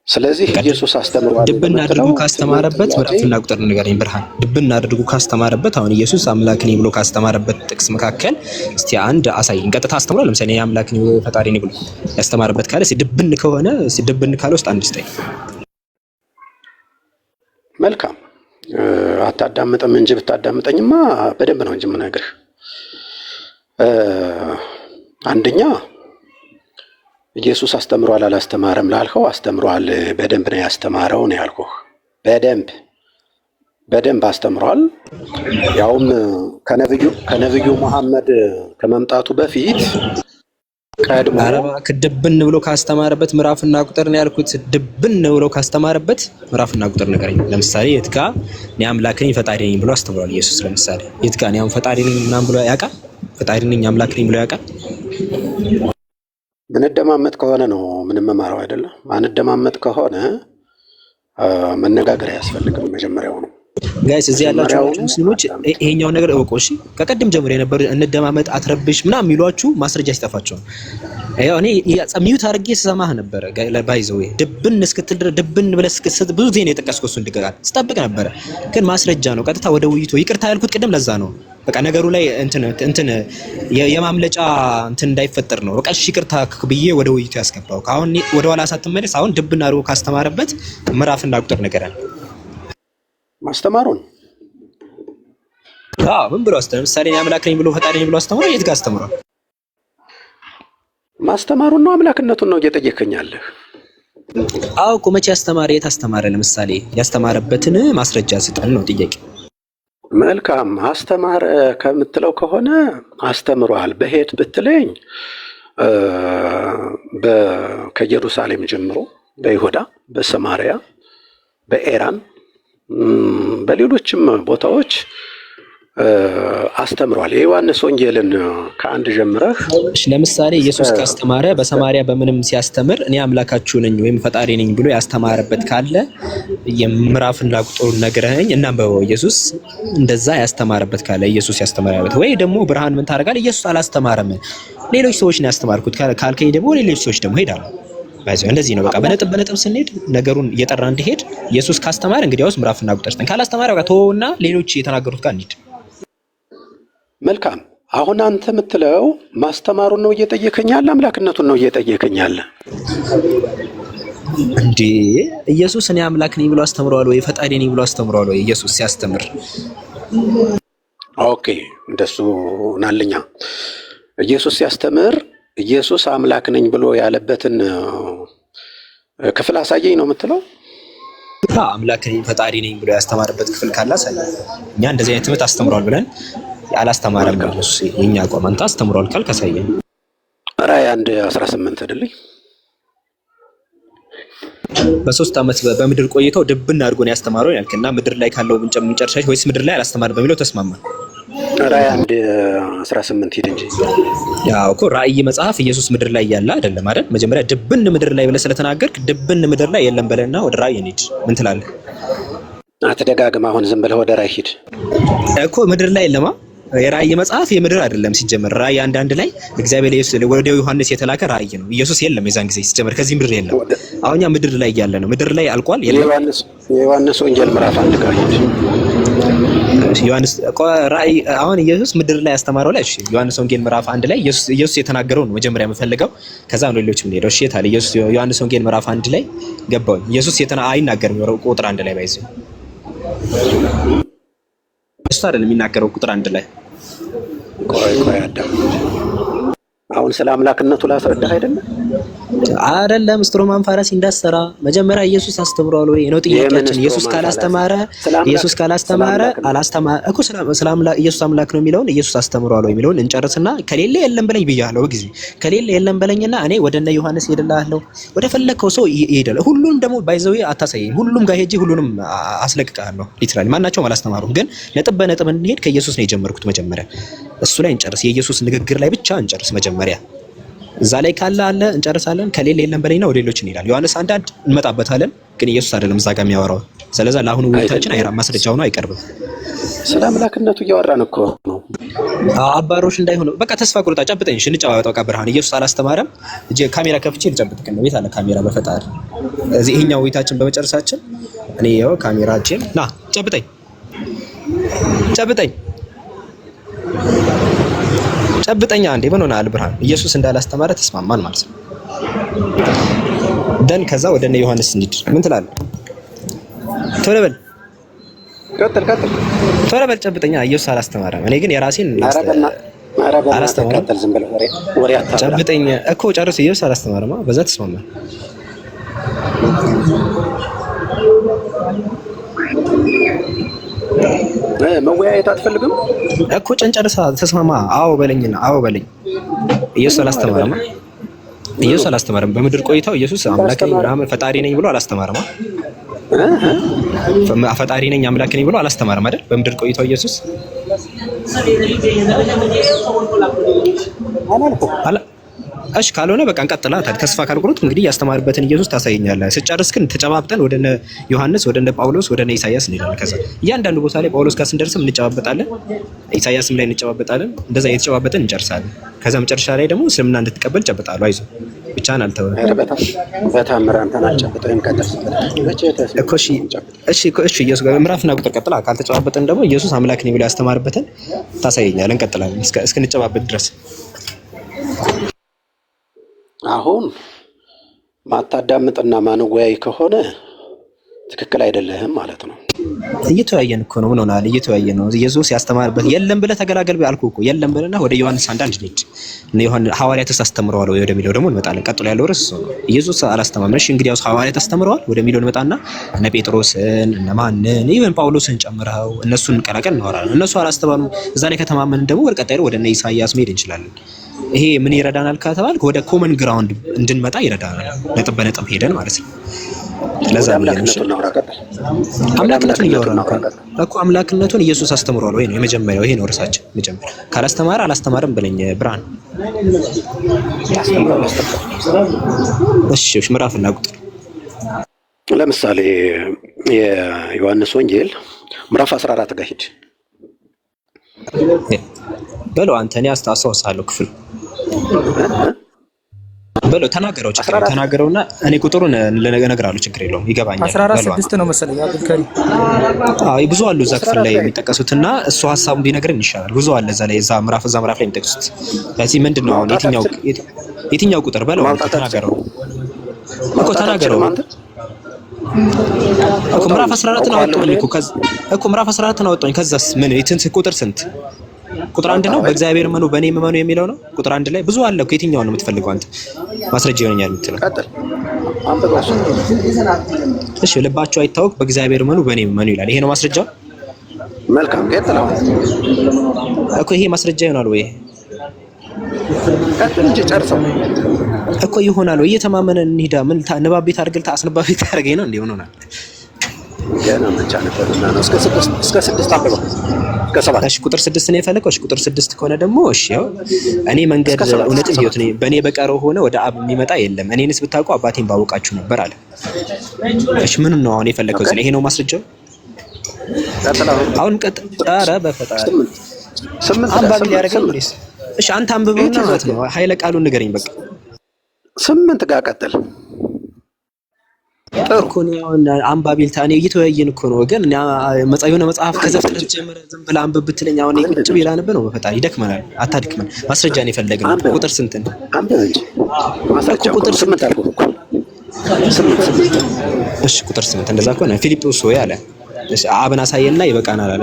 ስለዚህ ኢየሱስ አስተምሯል። ድብና አድርጎ ካስተማረበት ምዕራፍና ቁጥር ንገረኝ ብርሃን። ድብና አድርጎ ካስተማረበት አሁን ኢየሱስ አምላክ ነኝ ብሎ ካስተማረበት ጥቅስ መካከል እስቲ አንድ አሳይኝ። ቀጥታ አስተምሯል። ለምሳሌ አምላክ ነኝ ፈጣሪ ነኝ ብሎ ያስተማረበት ካለ ድብን ከሆነ ድብን ካለ ውስጥ አንድ ስጠኝ። መልካም። አታዳምጥም እንጂ ብታዳምጠኝማ በደንብ ነው እንጂ የምነግርህ። አንደኛ ኢየሱስ አስተምሯል አላስተማረም ላልከው አስተምሯል፣ በደንብ ነው ያስተማረው ነው ያልኩህ። በደንብ አስተምሯል። ያውም ከነብዩ መሐመድ ከመምጣቱ በፊት ቀድሞ ድብን ብሎ ካስተማረበት ምዕራፍና ቁጥር ነው ያልኩት። ድብን ብሎ ካስተማረበት ምዕራፍና ቁጥር ንገረኝ። ለምሳሌ የትጋ እኔ አምላክ ነኝ ፈጣሪ ነኝ ብሎ አስተምሯል ኢየሱስ። ለምሳሌ የትጋ እኔ ፈጣሪ ነኝ ምናምን ብሎ ያውቃል? ፈጣሪ ነኝ አምላክ ነኝ ብሎ ያውቃል? ምንደማመጥ ከሆነ ነው ምንም መማረው አይደለም። አንደማመጥ ከሆነ መነጋገር አያስፈልግም። መጀመሪያው ነው ጋይስ እዚህ ያላችሁ ሙስሊሞች ይሄኛው ነገር እወቁ እሺ። ከቀደም ጀምሮ የነበሩ እንደማመጥ አትረብሽ ምናምን የሚሏችሁ ማስረጃ ሲጠፋቸው ነው። ያው እኔ ሚዩት አድርጌ ስሰማህ ነበረ ባይዘው ድብን እስክትል ድረስ ድብን ብለህ እስክትል ብዙ ዜና የጠቀስኩት እሱ እንድገጋል ስጠብቅ ነበረ። ግን ማስረጃ ነው። ቀጥታ ወደ ውይይቱ ይቅርታ ያልኩት ቅድም ለዛ ነው። በቃ ነገሩ ላይ እንትን የማምለጫ እንትን እንዳይፈጠር ነው። በቃ እሺ ይቅርታ ብዬ ወደ ውይይቱ ያስገባው። አሁን ወደ ኋላ ሳትመለስ አሁን ድብን አድርጎ ካስተማረበት ምዕራፍና ቁጥር ንገረን። ማስተማሩን ምን ብሎ አስተማረ? ለምሳሌ አምላክ ነኝ ብሎ ፈጣሪ ነኝ ብሎ አስተማረ። የት ጋር አስተምሯል? ማስተማሩን ነው አምላክነቱን ነው እየጠየከኛለህ? አዎ እኮ መቼ አስተማረ? የት አስተማረ? ለምሳሌ ያስተማረበትን ማስረጃ ስጠን ነው ጥያቄ። መልካም አስተማረ ከምትለው ከሆነ አስተምሯል። በሄት ብትለኝ ከኢየሩሳሌም ጀምሮ በይሁዳ፣ በሰማሪያ፣ በኤራን በሌሎችም ቦታዎች አስተምሯል። የዮሐንስ ወንጌልን ከአንድ ጀምረህ ለምሳሌ ኢየሱስ ካስተማረ በሰማሪያ በምንም ሲያስተምር እኔ አምላካችሁ ነኝ ወይም ፈጣሪ ነኝ ብሎ ያስተማረበት ካለ የምዕራፍና ቁጥሩን ነግረኸኝ እና ኢየሱስ እንደዛ ያስተማረበት ካለ ኢየሱስ ያስተማረበት ወይ ደግሞ ብርሃን ምን ታደርጋለህ? ኢየሱስ አላስተማረም ሌሎች ሰዎች ነው ያስተማርኩት ካልከኝ ደግሞ ሌሎች ሰዎች ደግሞ ሄዳሉ። ባይዘው እንደዚህ ነው። በቃ በነጥብ ስንሄድ ነገሩን እየጠራ እንዲሄድ ኢየሱስ ካስተማረ እንግዲያውስ ምዕራፍና ቁጥር ካላስተማረ በቃ ተወውና ሌሎች የተናገሩት ጋር እንሂድ። መልካም አሁን አንተ የምትለው ማስተማሩን ነው እየጠየከኝ ያለ አምላክነቱን ነው እየጠየከኝ ያለ? እንዴ ኢየሱስ እኔ አምላክ ነኝ ብሎ አስተምሯል ወይ? ፈጣሪ ነኝ ብሎ አስተምሯል ወይ? ኢየሱስ ሲያስተምር ኦኬ፣ እንደሱ ናልኛ። ኢየሱስ ሲያስተምር ኢየሱስ አምላክ ነኝ ብሎ ያለበትን ክፍል አሳየኝ ነው የምትለው? አምላክ ነኝ ፈጣሪ ነኝ ብሎ ያስተማረበት ክፍል ካለ አሳየኝ። እኛ እንደዚህ አይነት ትምህርት አስተምሯል ብለን አላስተማረም ነው ኢየሱስ። የኛ አቋም አንተ አስተምሯል ካልክ አሳየኝ። ራዕይ 1:18 አይደል? በ3 ዓመት በምድር ቆይተው ድብን አድርጎ ነው ያስተማረው ያልከና ምድር ላይ ካለው ምንጨርሻሽ ወይስ ምድር ላይ አላስተማረም በሚለው ተስማማ? ራዕይ 1:18 ሂድ እንጂ። ያው እኮ ራዕይ መጽሐፍ ኢየሱስ ምድር ላይ ያለ አይደለም አይደል? መጀመሪያ ድብን ምድር ላይ ብለህ ስለተናገርክ ድብን ምድር ላይ የለም በለና ወደ ራዕይ እንሂድ። ምን ትላለህ? አትደጋግም። አሁን ዝም ብለህ ወደ ራዕይ ሂድ እኮ ምድር ላይ የለማ። የራእይ መጽሐፍ የምድር አይደለም ሲጀመር። ራእይ 1:1 ላይ እግዚአብሔር ወደ ዮሐንስ የተላከ ራእይ ነው። ኢየሱስ የለም የዛን ጊዜ ሲጀመር፣ ከዚህ ምድር የለም። አሁንኛ ምድር ላይ ያለ ነው። ምድር ላይ አልቋል የለም። የዮሐንስ ወንጌል ምዕራፍ 1 ጋር ዮሐንስ ራእይ አሁን ኢየሱስ ምድር ላይ ያስተማረው ላይ እሺ፣ ዮሐንስ ወንጌል ምዕራፍ 1 ላይ ኢየሱስ የተናገረው ነው መጀመሪያ የምፈልገው። ከዛ ነው ሌሎች ምን ሄደው እሺ፣ ታዲያ ኢየሱስ ዮሐንስ ወንጌል ምዕራፍ 1 ላይ ገባው። ኢየሱስ አይናገርም ቁጥር 1 ላይ ባይዘው እሱ አይደለም የሚናገረው ቁጥር 1 ላይ። ቆይ አዳም አሁን ስለ አምላክነቱ ላስረዳህ አይደለም ስትሮማን ፋራሲ እንዳሰራ መጀመሪያ ኢየሱስ አስተምሯል ወይ ነው ጥያቄያችን። ኢየሱስ ካላስተማረ እኮ ኢየሱስ አምላክ ነው የሚለውን ኢየሱስ አስተምሯል ወይ የሚለውን እንጨርስና ከሌለ የለም በለኝ ብያለሁ። ጊዜ ከሌለ የለም በለኝና እኔ ወደነ ዮሐንስ ሄድልሃለሁ፣ ወደ ፈለከው ሰው ይሄዳል። ሁሉንም ደግሞ ባይዘው አታሳየኝ። ሁሉም ጋር ሄጄ ሁሉንም አስለቅቃለሁ። ሊትራሊ ማናቸውም አላስተማሩም። ግን ነጥብ በነጥብ እንሄድ። ከኢየሱስ ነው የጀመርኩት መጀመሪያ። እሱ ላይ እንጨርስ። የኢየሱስ ንግግር ላይ ብቻ እንጨርስ መጀመሪያ። እዛ ላይ ካለ አለ እንጨርሳለን። ከሌለ የለም በለኝና ወደ ሌሎች እንሄዳለን። ዮሐንስ 1:1 እንመጣበታለን። ግን ኢየሱስ አይደለም እዛ ጋር የሚያወራው። ስለዚህ ለአሁኑ ውይይታችን አይራ ማስረጃው ነው አይቀርብም። ስለ አምላክነቱ እያወራን እኮ ነው። አባሮሽ እንዳይሆን በቃ ተስፋ ቁርጣ ጨብጠኝ። እሺ እንጫወተው። ብርሃን ኢየሱስ አላስተማረም። እጄ ካሜራ ከፍቼ ልጨብጥክ ነው። ቤት አለ ካሜራ በፈጣሪ እዚህ ይሄኛው ውይይታችን በመጨረሳችን እኔ ያው ካሜራችን ና ጨብጠኝ ጨብጠኛ እንዴ ምን ሆነሃል? ብርሃን ኢየሱስ እንዳላስተማረ ተስማማን ማለት ነው። ደን ከዛ ወደነ ዮሐንስ እንሂድ። ምን ትላለህ? ቶሎ በል ቶሎ በል ጨብጠኛ። ኢየሱስ አላስተማረም። እኔ ግን የራሴን አላስተማረም። ዝም ብለህ ወሬ አታብራ። ጨብጠኛ እኮ ጨርስ። ኢየሱስ አላስተማረም። በዛ ተስማማን። መወያየት አትፈልግም እኮ ጨንጨርሳ ተስማማ። አዎ በለኝና አዎ በለኝ። ኢየሱስ አላስተማረም። በምድር ቆይታው ኢየሱስ አምላክ ነኝ ምናምን ፈጣሪ ነኝ ብሎ አላስተማረም። ፈጣሪ ነኝ አምላክ ነኝ ብሎ አላስተማረም አይደል? በምድር ቆይታው ኢየሱስ እሺ ካልሆነ በቃ እንቀጥላ። ተስፋ ካልቆረጥ እንግዲህ ያስተማርበትን ኢየሱስ ታሳየኛለህ። ስጨርስ ግን ተጨባብጠን ወደነ ዮሐንስ ወደነ ጳውሎስ ወደነ ኢሳያስ እንሄዳለን። ከዛ እያንዳንዱ ቦታ ላይ ጳውሎስ ጋር ስንደርስም እንጨባበጣለን፣ ኢሳያስም ላይ እንጨባበጣለን። እንደዛ እየተጨባበጠን እንጨርሳለን። ከዛ መጨረሻ ላይ ደግሞ እስልምና እንድትቀበል ጨብጣለሁ። አይዞህ ብቻህን አልተወም። በታምር አንተን አልጨብጠህም። እሺ ኢየሱስ ጋር ምዕራፍና ቁጥር ቀጥላ። ካልተጨባበጠን ደግሞ ኢየሱስ አምላክ ነኝ ብሎ ያስተማርበትን ታሳየኛለህ። እንቀጥላለን እስክንጨባበጥ ድረስ። አሁን ማታዳምጥና ማንወያይ ከሆነ ትክክል አይደለህም ማለት ነው። እየተወያየን እኮ ነው። ምን ሆነሃል? እየተወያየን ነው። ኢየሱስ ያስተማርበት የለም ብለህ ተገላገል አልኩህ እኮ። የለም ብለና ወደ ዮሐንስ 1:1 እንሂድ። ዮሐንስ ሐዋርያትስ አስተምረዋል ወይ ወደሚለው ደግሞ እንመጣለን። ቀጥሎ ያለው ርዕስ ኢየሱስ አላስተማረም። እሺ እንግዲያውስ ሐዋርያት አስተምረዋል ወደሚለው እንመጣና እነ ጴጥሮስን እነ ማንን ኢቨን ጳውሎስን ጨምረው እነሱን እንቀላቀል እናወራለን። እነሱ አላስተማሩም። እዛ ላይ ከተማመንን ደግሞ ወደ ቀጣዩ ወደ እነ ኢሳያስ መሄድ እንችላለን። ይሄ ምን ይረዳናል ከተባልክ ወደ ኮመን ግራውንድ እንድንመጣ ይረዳናል። ነጥብ በነጥብ ሄደን ማለት ነው። ለዛ አምላክነቱን እያወራን እኮ አምላክነቱን ኢየሱስ አስተምሯል ወይ ነው የመጀመሪያው። ይሄ ነው ርዕሳችን። መጀመሪያ ካላስተማረ አላስተማረም ብለኝ ብርሃን። እሺ ምዕራፍና ቁጥር ለምሳሌ የዮሐንስ ወንጌል ምዕራፍ 14 ጋር ሂድ በለው አንተ። እኔ አስታውሳለሁ ክፍል በለው ተናገረው፣ ችግር የለውም ተናገረውና እኔ ቁጥሩን እነግርሃለሁ፣ ችግር የለውም ይገባኛል። 14:6 ነው መሰለኝ አብዱልከሪም። አዎ ብዙ አሉ እዛ ክፍል ላይ የሚጠቀሱትና እሱ ሐሳቡን ቢነግረን ይሻላል። ብዙ አለ እዛ ላይ እዛ ምዕራፍ ላይ የሚጠቅሱት። ስለዚህ ምንድነው አሁን የትኛው ቁጥር በለው ተናገረው እኮ ተናገረው እኮ ምዕራፍ 14 አወጣኝ እኮ ምዕራፍ 14 አወጣኝ። ከዛስ ምን ቁጥር ስንት? ቁጥር 1 ነው። በእግዚአብሔር መኑ በእኔ መኑ የሚለው ነው ቁጥር 1 ላይ። ብዙ አለ እኮ የትኛውን ነው የምትፈልገው አንተ? ማስረጃ ይሆነኛል የምትለው? እሺ ልባቸው አይታወቅ በእግዚአብሔር መኑ በእኔ መኑ ይላል። ይሄ ነው ማስረጃው። መልካም ቀጥለው እኮ ይሄ ማስረጃ ይሆናል ወይ? ቀጥል እንጂ ጨርሰው እኮ ይሆናል ወይ? እየተማመነን እንሂዳ። ምን ንባብ ቤት አድርገህ አስነባቢ ታደርገኝ ነው እንዴ? ሆኖናል ገና መቻ ነበርና ነው። እስከ 6 አብባ እስከ 7። እሺ ቁጥር 6 ነው የፈለከው? እሺ ቁጥር 6 ከሆነ ደግሞ እሺ ያው እኔ መንገድ እውነትም ሕይወት ነኝ፣ በእኔ በቀር ሆነ ወደ አብ የሚመጣ የለም፣ እኔንስ ብታውቁ አባቴን ባወቃችሁ ነበር አለ። እሺ ምን ነው አሁን የፈለከው? እዚህ ይሄ ነው ማስረጃው። አሁን ኧረ በፈጣሪ 8 አንባቢ ሊያደርገን ነው። እሺ አንተ አንብበውና ማለት ነው ኃይለ ቃሉን ንገረኝ በቃ። 8 ጋር ቀጥል። እኮ ነው አንባቢልታ እኔ እየተወያየን እኮ ነው። ግን የሆነ መጽሐፍ ከዘፍጥረት ጀምረ ዝም ብለህ አንብብ ብትለኝ አሁን ቁጭ ብላ ነበር ነው በፈጣሪ ይደክመናል። አታድክመን። ማስረጃ ነው የፈለግነው። ቁጥር ስንት ነው? አንብብ እንጂ ማስረጃ ቁጥር 8 አልኩህ እኮ 8። እሺ ቁጥር 8 እንደዛ ከሆነ ፊልጶስ ሆይ አለ አብን አሳየንና ይበቃናል አለ።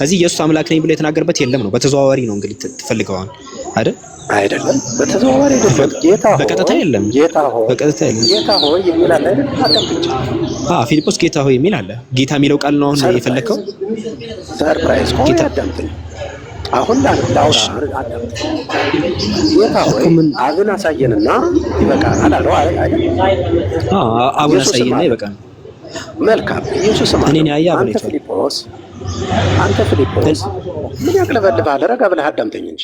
እዚህ ኢየሱስ አምላክ ነኝ ብሎ የተናገረበት የለም ነው። በተዘዋዋሪ ነው እንግዲህ ትፈልገዋል አይደል? አይደለም በተዘዋዋሪ አይደለም። ጌታ ሆይ በቀጥታ የለም። ጌታ ሆይ በቀጥታ የለም። ጌታ ሆይ የሚል አለ አይደል? ፊልጶስ ጌታ ሆይ የሚል አለ። ጌታ የሚለው ቃል ነው አሁን የፈለከው። ሰርፕራይዝ ሆይ አዳምጠኝ። አሁን ላውራ አዳምጠኝ። ጌታ ሆይ አብን አሳየንና ይበቃናል አለው አይደል? አብን አሳየንና ይበቃናል። መልካም ኢየሱስ እኔን ያያ አንተ ፊልጶስ ምን ያቅለበልብሃል? ረጋ ብለህ አዳምጠኝ እንጂ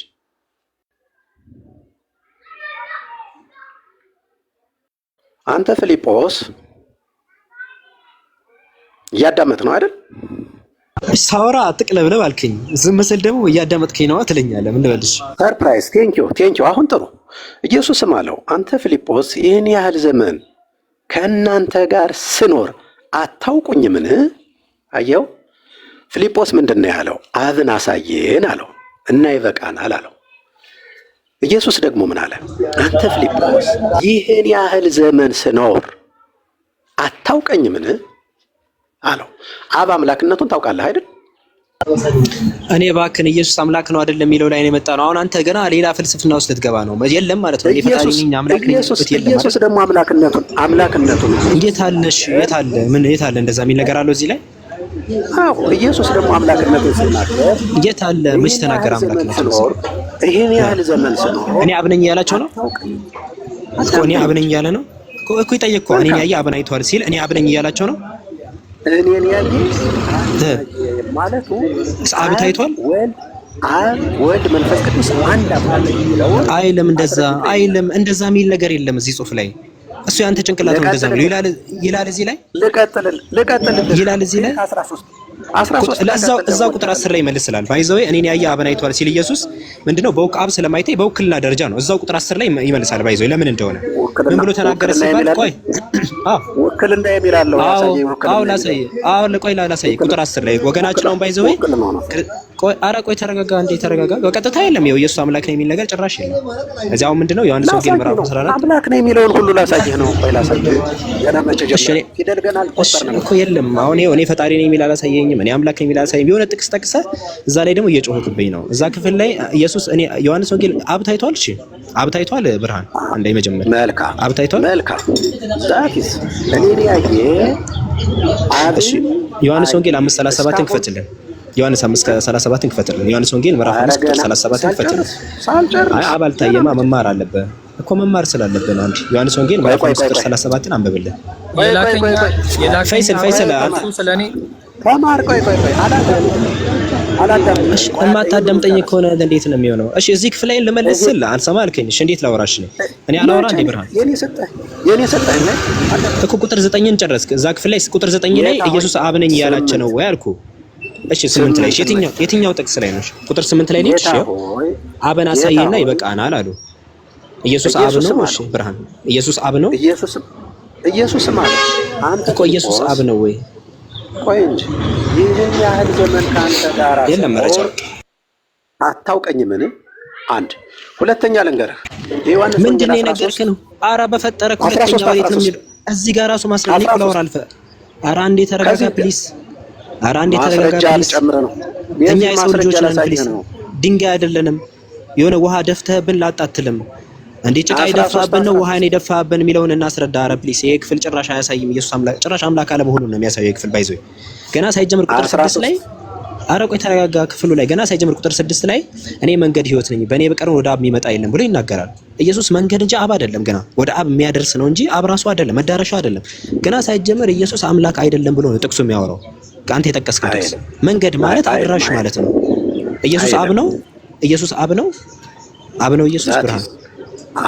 አንተ ፊልጶስ እያዳመጥ ነው አይደል? ሳወራ አትቅለብለብ አልከኝ። ዝም መስል ደግሞ እያዳመጥከኝ ነው ትለኛለህ። ምን ልበልሽ? ሰርፕራይዝ። ቴንኪው። አሁን ጥሩ። ኢየሱስም አለው አንተ ፊልጶስ ይህን ያህል ዘመን ከእናንተ ጋር ስኖር አታውቁኝምን? አየው ፊልጶስ ምንድን ነው ያለው? አብን አሳየን አለው እና ይበቃናል አለው። ኢየሱስ ደግሞ ምን አለ? አንተ ፊልጶስ ይህን ያህል ዘመን ስኖር አታውቀኝምን አለው። አብ አምላክነቱን ታውቃለህ አይደል? እኔ እባክህን ኢየሱስ አምላክ ነው አይደል የሚለው ላይ ነው የመጣ ነው። አሁን አንተ ገና ሌላ ፍልስፍና ውስጥ ልትገባ ነው። የለም ማለት ነው። የፈጣሪ ነኝ አምላክ ነኝ ማለት የለም። ኢየሱስ ደግሞ አምላክነቱን እንዴት አለሽ? የት አለ? ምን የት አለ? እንደዛ የሚል ነገር አለው እዚህ ላይ? አዎ ኢየሱስ ደግሞ አምላክነቱን ሲናገር የት አለ? መች ተናገረ አምላክነቱን? ይሄን ያህል ዘመን ስኖር እኔ አብ ነኝ ያላቸው ነው እኮ። እኔ አብ ነኝ ያለ ነው እኮ ይጠየቅኩ። እኔን ያየ አብን አይቷል ሲል እኔ አብ ነኝ ያላቸው ነው። እኔን ያየ ማለቱ አብ ታይቷል። አብ ወልድ መንፈስ ቅዱስ አንድ አምላክ ነው አይልም። እንደዛ የሚል ነገር የለም እዚህ ጽሑፍ ላይ። እሱ ያንተ ጭንቅላት ነው እንደዛ ነው ይላል እዚህ ላይ። ልቀጥል ይላል እዚህ ላይ 13 እዛው ቁጥር 10 ላይ ይመልስላል። ባይዘው እኔን ያየ አብን አይቷል ሲል ኢየሱስ ምንድነው አብ ስለማይታይ በውክልና ደረጃ ነው። እዛው ቁጥር 10 ላይ ይመልሳል። ባይዘው ለምን እንደሆነ ምን ብሎ ተናገረ ሲባል ቆይ ውክልና የሚላለው ላሳይ ቁጥር 10 ላይ ወገናችን ነው። ባይዘው ቆይ ተረጋጋ እንዴ ተረጋጋ። በቀጥታ የለም ኢየሱስ አምላክ ነው የሚል ነገር ጭራሽ የለም። እዚያው ምንድነው ዮሐንስ ወንጌል ምዕራፍ 14 አምላክ ነው የሚለውን ሁሉ ላሳይህ ነው። ቆይ ላሳይህ ገና መቼ ጀመረ? ፊደል ገና አልቆጠርንም እኮ የለም። አሁን እኔ ፈጣሪ ነኝ የሚል አላሳየኝም። እኔ አምላክ ነኝ የሚል አላሳየኝም። የሆነ ጥቅስ ጠቅሰህ እዛ ላይ ደግሞ እየጮህክብኝ ነው። እዛ ክፍል ላይ ኢየሱስ እኔ ዮሐንስ ወንጌል አብ ታይቷል። እሺ አብ ታይቷል። ብርሃን አንዴ መጀመር መልካም አብ ታይቷል። መልካም ዛኪስ እኔ ያየ አብ። እሺ ዮሐንስ ወንጌል 5:37 ክፈትልን። ዮሐንስ 5:37 ክፈትልን። ዮሐንስ ወንጌል ምዕራፍ 5:37 ክፈትልን። አይ አብ አልታየማ መማር አለብህ እኮ መማር ስላለብህ ነው። አንዴ ዮሐንስ ወንጌል ምዕራፍ 5:37 አንብብልን። ፈይሰል ስለኔ ተማር። ቆይ አላዳምጥሽ። የማታዳምጠኝ ከሆነ እንዴት ነው የሚሆነው? እሺ እዚህ ክፍል ላይ ልመልስልህ አልሰማ አልከኝ። እሺ እንዴት ላወራሽ ነው? እኔ አላወራ እንዴ ብርሃን? የኔ ሰጠኝ እኮ ቁጥር 9ን ጨረስክ። እዛ ክፍል ላይ ቁጥር 9 ላይ ኢየሱስ አብ ነኝ ያላቸው ነው ወይ አልኩ። እሺ 8 ላይ የትኛው ጥቅስ ላይ ነው? ቁጥር 8 ላይ ነች። አብን አሳየንና ይበቃናል አሉ። ኢየሱስ አብ ነው። እሺ ብርሃን ኢየሱስ አብ ነው። ኢየሱስ ማለት አንተ እኮ ኢየሱስ አብ ነው ወይ? ቆይ እንጂ ይህን ያህል ዘመን ካንተ ጋር የለም መረጃ አታውቀኝም። ምን አንድ ሁለተኛ ልንገርህ ዮሐንስ ምንድን ነው የነገርከን? ኧረ በፈጠረ ሁለተኛ ወዴት ነው የሚለው? እዚህ ጋር ራሱ ማስረጃ ሊቆላወር አልፈ። ኧረ አንዴ ተረጋጋ ፕሊስ። ኧረ አንዴ ተረጋጋ ፕሊስ። እኛ የሰው ልጆች ነን ፕሊስ። ድንጋይ አይደለንም። የሆነ ውሃ ደፍተህብን ላጣትልም እንዴ ጭቃ ይደፋብን ነው ውሃ ነው ይደፋብን የሚለውን እናስረዳ። ኧረ ፕሊስ። ይሄ ክፍል ጭራሽ አያሳይም ኢየሱስ አምላክ ጭራሽ አምላክ አለመሆኑን ነው የሚያሳየው። ክፍል ባይዘው ገና ሳይጀምር ቁጥር 6 ላይ ኧረ ቆይ ተረጋጋ። ክፍሉ ላይ ገና ሳይጀምር ቁጥር 6 ላይ እኔ መንገድ ህይወት ነኝ በእኔ በቀር ወደ አብ የሚመጣ የለም ብሎ ይናገራል። ኢየሱስ መንገድ እንጂ አብ አይደለም። ገና ወደ አብ የሚያደርስ ነው እንጂ አብ ራሱ አይደለም፣ መዳረሻው አይደለም። ገና ሳይጀምር ኢየሱስ አምላክ አይደለም ብሎ ነው ጥቅሱ የሚያወራው። አንተ የጠቀስከው ጥቅስ መንገድ ማለት አድራሽ ማለት ነው። ኢየሱስ አብ ነው። ኢየሱስ አብ ነው። አብ ነው ኢየሱስ ብርሃን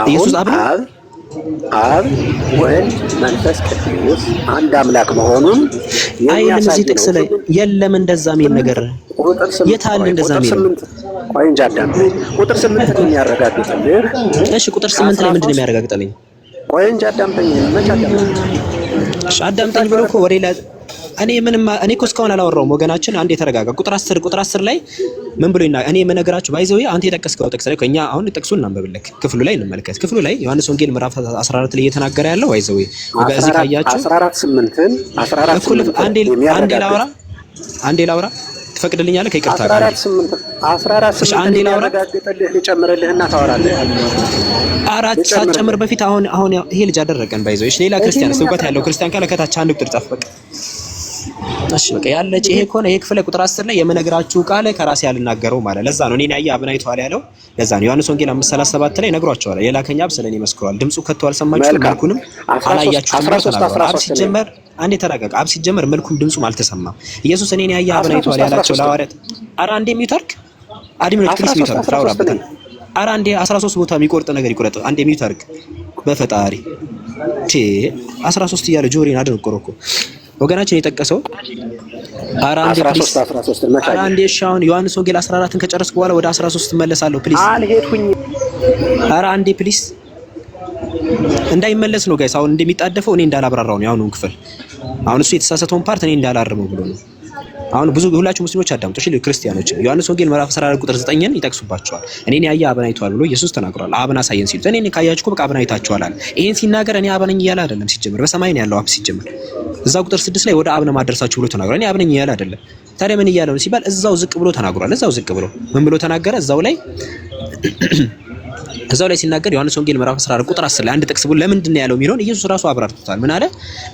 ኢየሱስ አብ ነው። አብ ወልድ መንፈስ ቅዱስ አንድ አምላክ መሆኑን አይልም እዚህ ጥቅስ ላይ የለም እንደዛ የሚል ነገር የት አለ እንደዛ የሚል? ቆይ እንጂ አዳም ቁጥር 8 ነው የሚያረጋግጥልህ። እሺ ቁጥር 8 ላይ ምንድን ነው የሚያረጋግጥልኝ? ቆይ እንጂ አዳምጠኝ። መች አዳምጠኝ? እሺ አዳምጠኝ ብሎ እኮ ወሬ ላይ እኔ እኮ እስካሁን አላወራሁም ወገናችን። አንዴ ተረጋጋ። ቁጥር 10 ላይ ምን ብሎ እኔ የምነግራችሁ ባይዘው አንተ የጠቀስከው ጥቅስ ላይ ከኛ አሁን ጥቅሱን እናንብብልክ። ክፍሉ ላይ እንመልከት። ክፍሉ ላይ ዮሐንስ ወንጌል ምዕራፍ 14 ላይ እየተናገረ ያለው ባይዘው በዚህ ካያችሁ 14:8ን 14 አንዴ ላውራ ትፈቅድልኛለህ? ከይቅርታ ጋር 14:8 አንዴ ላውራ ያረጋግጥልህ ልጨምርልህና ታወራለህ። አራት ሳትጨምር በፊት አሁን ይሄ ልጅ አደረቀን ባይዘው። እሺ ሌላ ክርስቲያን ስውቀት ያለው ክርስቲያን ካለ ከታች አንድ ቁጥር ጻፍ በቃ። እሺ በቃ ያለች ይሄ ከሆነ ይሄ ክፍል ቁጥር 10 ላይ የምነግራችሁ ቃል ከራሴ ያልናገረው ማለት ለዛ ነው እኔን ያየ አብን አይቷል ያለው ለዛ ነው። ዮሐንስ ወንጌል 5:37 ላይ ነግሯቸዋል። የላከኝ አብ ስለኔ መስክሯል፣ ድምፁ ከቶ አልሰማችሁም፣ መልኩንም አላያችሁም። አብ ሲጀመር አንዴ ተረጋጋ። አብ ሲጀመር መልኩም ድምፁም አልተሰማም። ኢየሱስ እኔን ያየ አብን አይቷል ያላቸው ለሐዋርያት ኧረ አንዴ ሚውተርክ አዲምን ክሪስ ሚውተርክ ላውራበት ኧረ አንዴ 13 ቦታ የሚቆርጥ ነገር ይቆረጥ አንዴ ሚውተርክ በፈጣሪ 13 እያለ ጆሮን አደንቆረኮ ወገናችን የጠቀሰው ኧረ አንዴ ፕሊስ 13 ኧረ አንዴ ሻውን ዮሐንስ ወንጌል 14ን ከጨረስኩ በኋላ ወደ 13 እመለሳለሁ ፕሊስ። አልሄድኩኝ ኧረ አንዴ ፕሊስ እንዳይመለስ ነው ጋይስ። አሁን እንደሚጣደፈው እኔ እንዳላብራራው ነው ያሁኑን ክፍል። አሁን እሱ የተሳሳተውን ፓርት እኔ እንዳላርመው ብሎ ነው። አሁን ብዙ ሁላችሁ ሙስሊሞች አዳምጡ እሺ፣ ክርስቲያኖች ዮሐንስ ወንጌል ምዕራፍ 14 ቁጥር 9ን ይጠቅሱባቸዋል። እኔን ያየ አብን አይቷል ብሎ ኢየሱስ ተናግሯል። አብን አሳየን ሲሉት እኔን ካያችሁ እኮ በቃ አብን አይታችኋል አለ። ይሄን ሲናገር እኔ አብን ነኝ እያለ አይደለም ሲጀምር፣ በሰማይ ነው ያለው አብ ሲጀምር። እዛ ቁጥር 6 ላይ ወደ አብ ነው ማደረሳችሁ ብሎ ተናግሯል። እኔ አብ ነኝ እያለ አይደለም። ታዲያ ምን እያለ ነው ሲባል እዛው ዝቅ ብሎ ተናግሯል። እዛው ዝቅ ብሎ ምን ብሎ ተናገረ? እዛው ላይ ሲናገር ዮሐንስ ወንጌል ምዕራፍ 14 ቁጥር 10 ላይ አንድ ጥቅስ ብሎ ለምንድን ነው ያለው የሚለውን ኢየሱስ ራሱ አብራርቶታል። ምን አለ?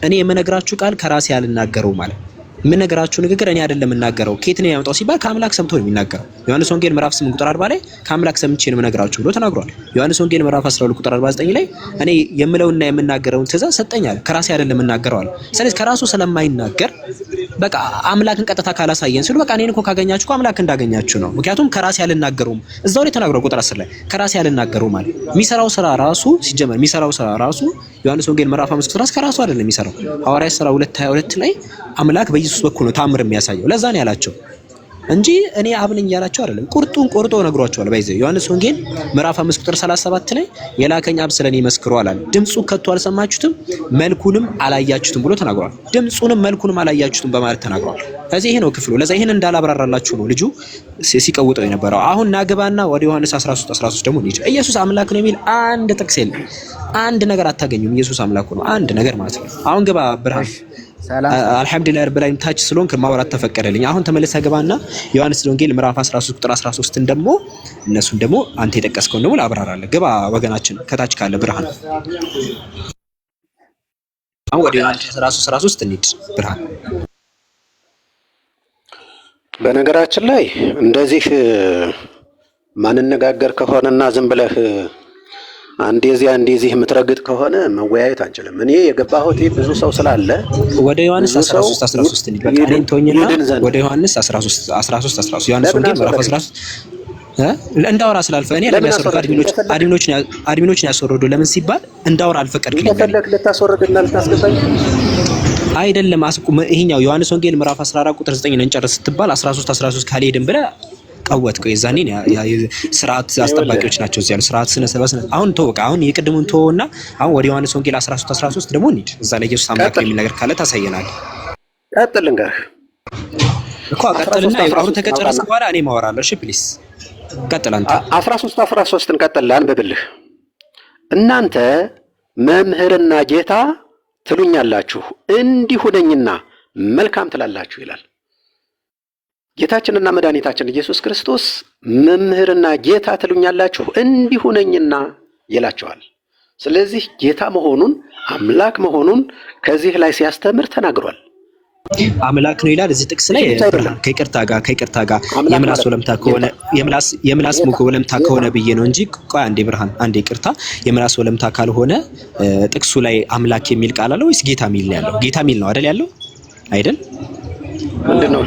እኔ የምነግራችሁ ቃል ከራሴ አልናገረውም ማለት የምነግራችሁ ንግግር እኔ አይደለም የምናገረው። ከየት ነው ያመጣው ሲባል ከአምላክ ሰምቶ ነው የሚናገረው። ዮሐንስ ወንጌል ምዕራፍ 8 ቁጥር 40 ላይ ከአምላክ ሰምቼ ነው የምነግራችሁ ብሎ ተናግሯል። ዮሐንስ ወንጌል ምዕራፍ 12 ቁጥር 49 ላይ እኔ የምለውና የምናገረውን ትእዛዝ ሰጠኛል፣ ከራሴ አይደለም የምናገረው አለ። ስለዚህ ከራሱ ስለማይናገር በቃ አምላክን ቀጥታ ካላሳየን ሲሉ በቃ እኔን እኮ ካገኛችሁ እኮ አምላክ እንዳገኛችሁ ነው። ምክንያቱም ከራሴ አልናገረውም እዛው ላይ ተናግሯል። ቁጥር 10 ላይ ከራሴ አልናገረውም ማለት የሚሰራው ስራ ራሱ ሲጀመር የሚሰራው ስራ ራሱ ዮሐንስ ወንጌል ምዕራፍ 5 ቁጥር 10 ከራሱ አይደለም የሚሰራው። ሐዋርያት ሥራ 2:22 ላይ አምላክ በኢየሱስ በኩል ነው ታምር የሚያሳየው። ለዛ ነው ያላቸው እንጂ እኔ አብ ነኝ ያላቸው አይደለም። ቁርጡን ቆርጦ ነግሯቸዋል። ባይዘው ዮሐንስ ወንጌል ምዕራፍ 5 ቁጥር 37 ላይ የላከኝ አብ ስለኔ መስክሯል አለ። ድምፁ ከቶ አልሰማችሁትም መልኩንም አላያችሁትም ብሎ ተናግሯል። ድምፁንም መልኩንም አላያችሁትም በማለት ተናግሯል። ስለዚህ ይሄ ነው ክፍሉ። ለዛ ይሄን እንዳላብራራላችሁ ነው ልጁ ሲቀውጠው የነበረው። አሁን ናግባና ወደ ዮሐንስ 13 ደግሞ እንሂድ። ኢየሱስ አምላክ ነው የሚል አንድ ጥቅስ የለም። አንድ ነገር አታገኙም። ኢየሱስ አምላክ ነው አንድ ነገር ማለት ነው። አሁን ግባ ብርሃን አልሐምዱሊላህ ረብል ዓለሚን ታች ስለሆንክ ማውራት ተፈቀደልኝ። አሁን ተመለሰ ገባና ዮሐንስ ወንጌል ምዕራፍ 13 ቁጥር 13ን ደግሞ እነሱን ደግሞ አንተ የጠቀስከውን ደግሞ ላብራራለህ። ግባ ወገናችን ከታች ካለ ብርሃን። አሁን ወደ ዮሐንስ 13 እንሂድ ብርሃን። በነገራችን ላይ እንደዚህ ማንነጋገር ከሆነና ዝም ብለህ አንዴ እዚህ የምትረግጥ ከሆነ መወያየት አንችልም። እኔ የገባሁት ብዙ ሰው ስላለ ወደ ዮሐንስ 13 እንሂድ። በቃ እኔን ተወኝና ወደ ዮሐንስ 13 ዮሐንስ ወንጌል ምዕራፍ 13 እንዳወራ ስላልፈ እኔ ለሚያስወርዱ አድሚኖችን ያስወርዱ ለምን ሲባል እንዳወራ አልፈቀድክልኝ። ለፈለክ ልታስወርድና ልታስገባኝ አይደለም። ይሄኛው ዮሐንስ ወንጌል ምዕራፍ 14 ቁጥር 9 እንጨርስ ስትባል 13 ካልሄድን ብለህ ቀወጥከው። የዛኔ ስርዓት አስጠባቂዎች ናቸው እዚህ ያሉ ስርዓት ስነ ስርዓት። አሁን ተው በቃ አሁን የቅድሙን ተውና አሁን ወደ ዮሐንስ ወንጌል 13 ደግሞ እንሂድ። እዛ ላይ ኢየሱስ አምላክ የሚል ነገር ካለ ታሳየናለህ። ቀጥል እንገርህ እኮ ቀጥልና አሁን ተከጨረስክ በኋላ እኔ ማወራለሁ። እሺ ፕሊስ ቀጥል አንተ 13 ቀጥል አንብብልህ። እናንተ መምህርና ጌታ ትሉኛላችሁ እንዲሁ ነኝና መልካም ትላላችሁ ይላል ጌታችንና መድኃኒታችን ኢየሱስ ክርስቶስ። መምህርና ጌታ ትሉኛላችሁ እንዲሁ ነኝና ይላችኋል። ስለዚህ ጌታ መሆኑን አምላክ መሆኑን ከዚህ ላይ ሲያስተምር ተናግሯል። አምላክ ነው ይላል እዚህ ጥቅስ ላይ። ከይቅርታ ጋር የምላስ ወለምታ ከሆነ የምላስ ሙጎ ወለምታ ከሆነ ብዬ ነው እንጂ ቆይ አንዴ ብርሃን አንዴ ይቅርታ። የምላስ ወለምታ ካልሆነ ጥቅሱ ላይ አምላክ የሚል ቃል አለ ወይስ ጌታ የሚል ነው ያለው? ጌታ የሚል ነው አይደል ያለው? አይደል? ምንድነው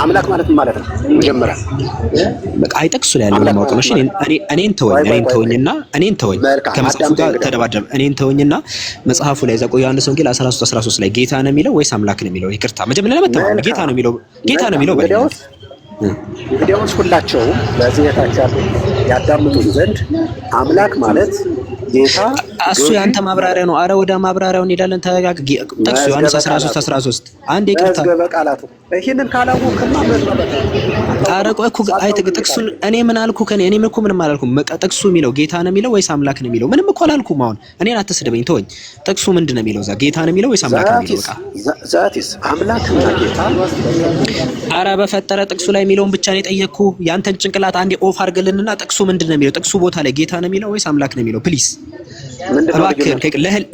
አምላክ ማለት ማለት ነው? መጀመሪያ በቃ አይጠቅሱ ላይ ያለው ለማወቅ ነው። እሺ እኔን ተወኝ ከመጽሐፉ ጋር ተደባደብ። እኔን ተወኝና መጽሐፉ ላይ ዘቆ ዮሐንስ ወንጌል 13 ላይ ጌታ ነው የሚለው ወይስ አምላክ ነው የሚለው? ይቅርታ መጀመሪያ ለመተማመን ጌታ ነው የሚለው እንግዲያውስ ሁላቸው በዚህ ታቻሉ ያዳምጡ ዘንድ አምላክ ማለት ጌታ እሱ ያንተ ማብራሪያ ነው። አረ ወደ ማብራሪያው እንሄዳለን። ጥቅሱ ዮሐንስ 13 አንድ ይቅርታ በቃላቱ ይሄንን ካላወቅማ አረ ቆይ እኮ ጥቅሱን እኔ ምን አልኩ? እኔ እኮ ምንም አላልኩም። ጥቅሱ የሚለው ጌታ ነው የሚለው ወይስ አምላክ ነው የሚለው? ምንም እኮ አላልኩም። አሁን እኔን አትስደበኝ፣ ተወኝ። ጥቅሱ ምንድነው የሚለው? እዛ ጌታ ነው የሚለው ወይስ አምላክ ነው የሚለው? በቃ ዛቲስ አምላክና ጌታ አረ በፈጠረ ጥቅሱ ላይ የሚለውን ብቻ ነው የጠየቅኩ። ያንተን ጭንቅላት አንዴ ኦፍ አድርግልንና ጥቅሱ ምንድነው የሚለው? ጥቅሱ ቦታ ላይ ጌታ ነው የሚለው ወይስ አምላክ ነው የሚለው? ፕሊዝ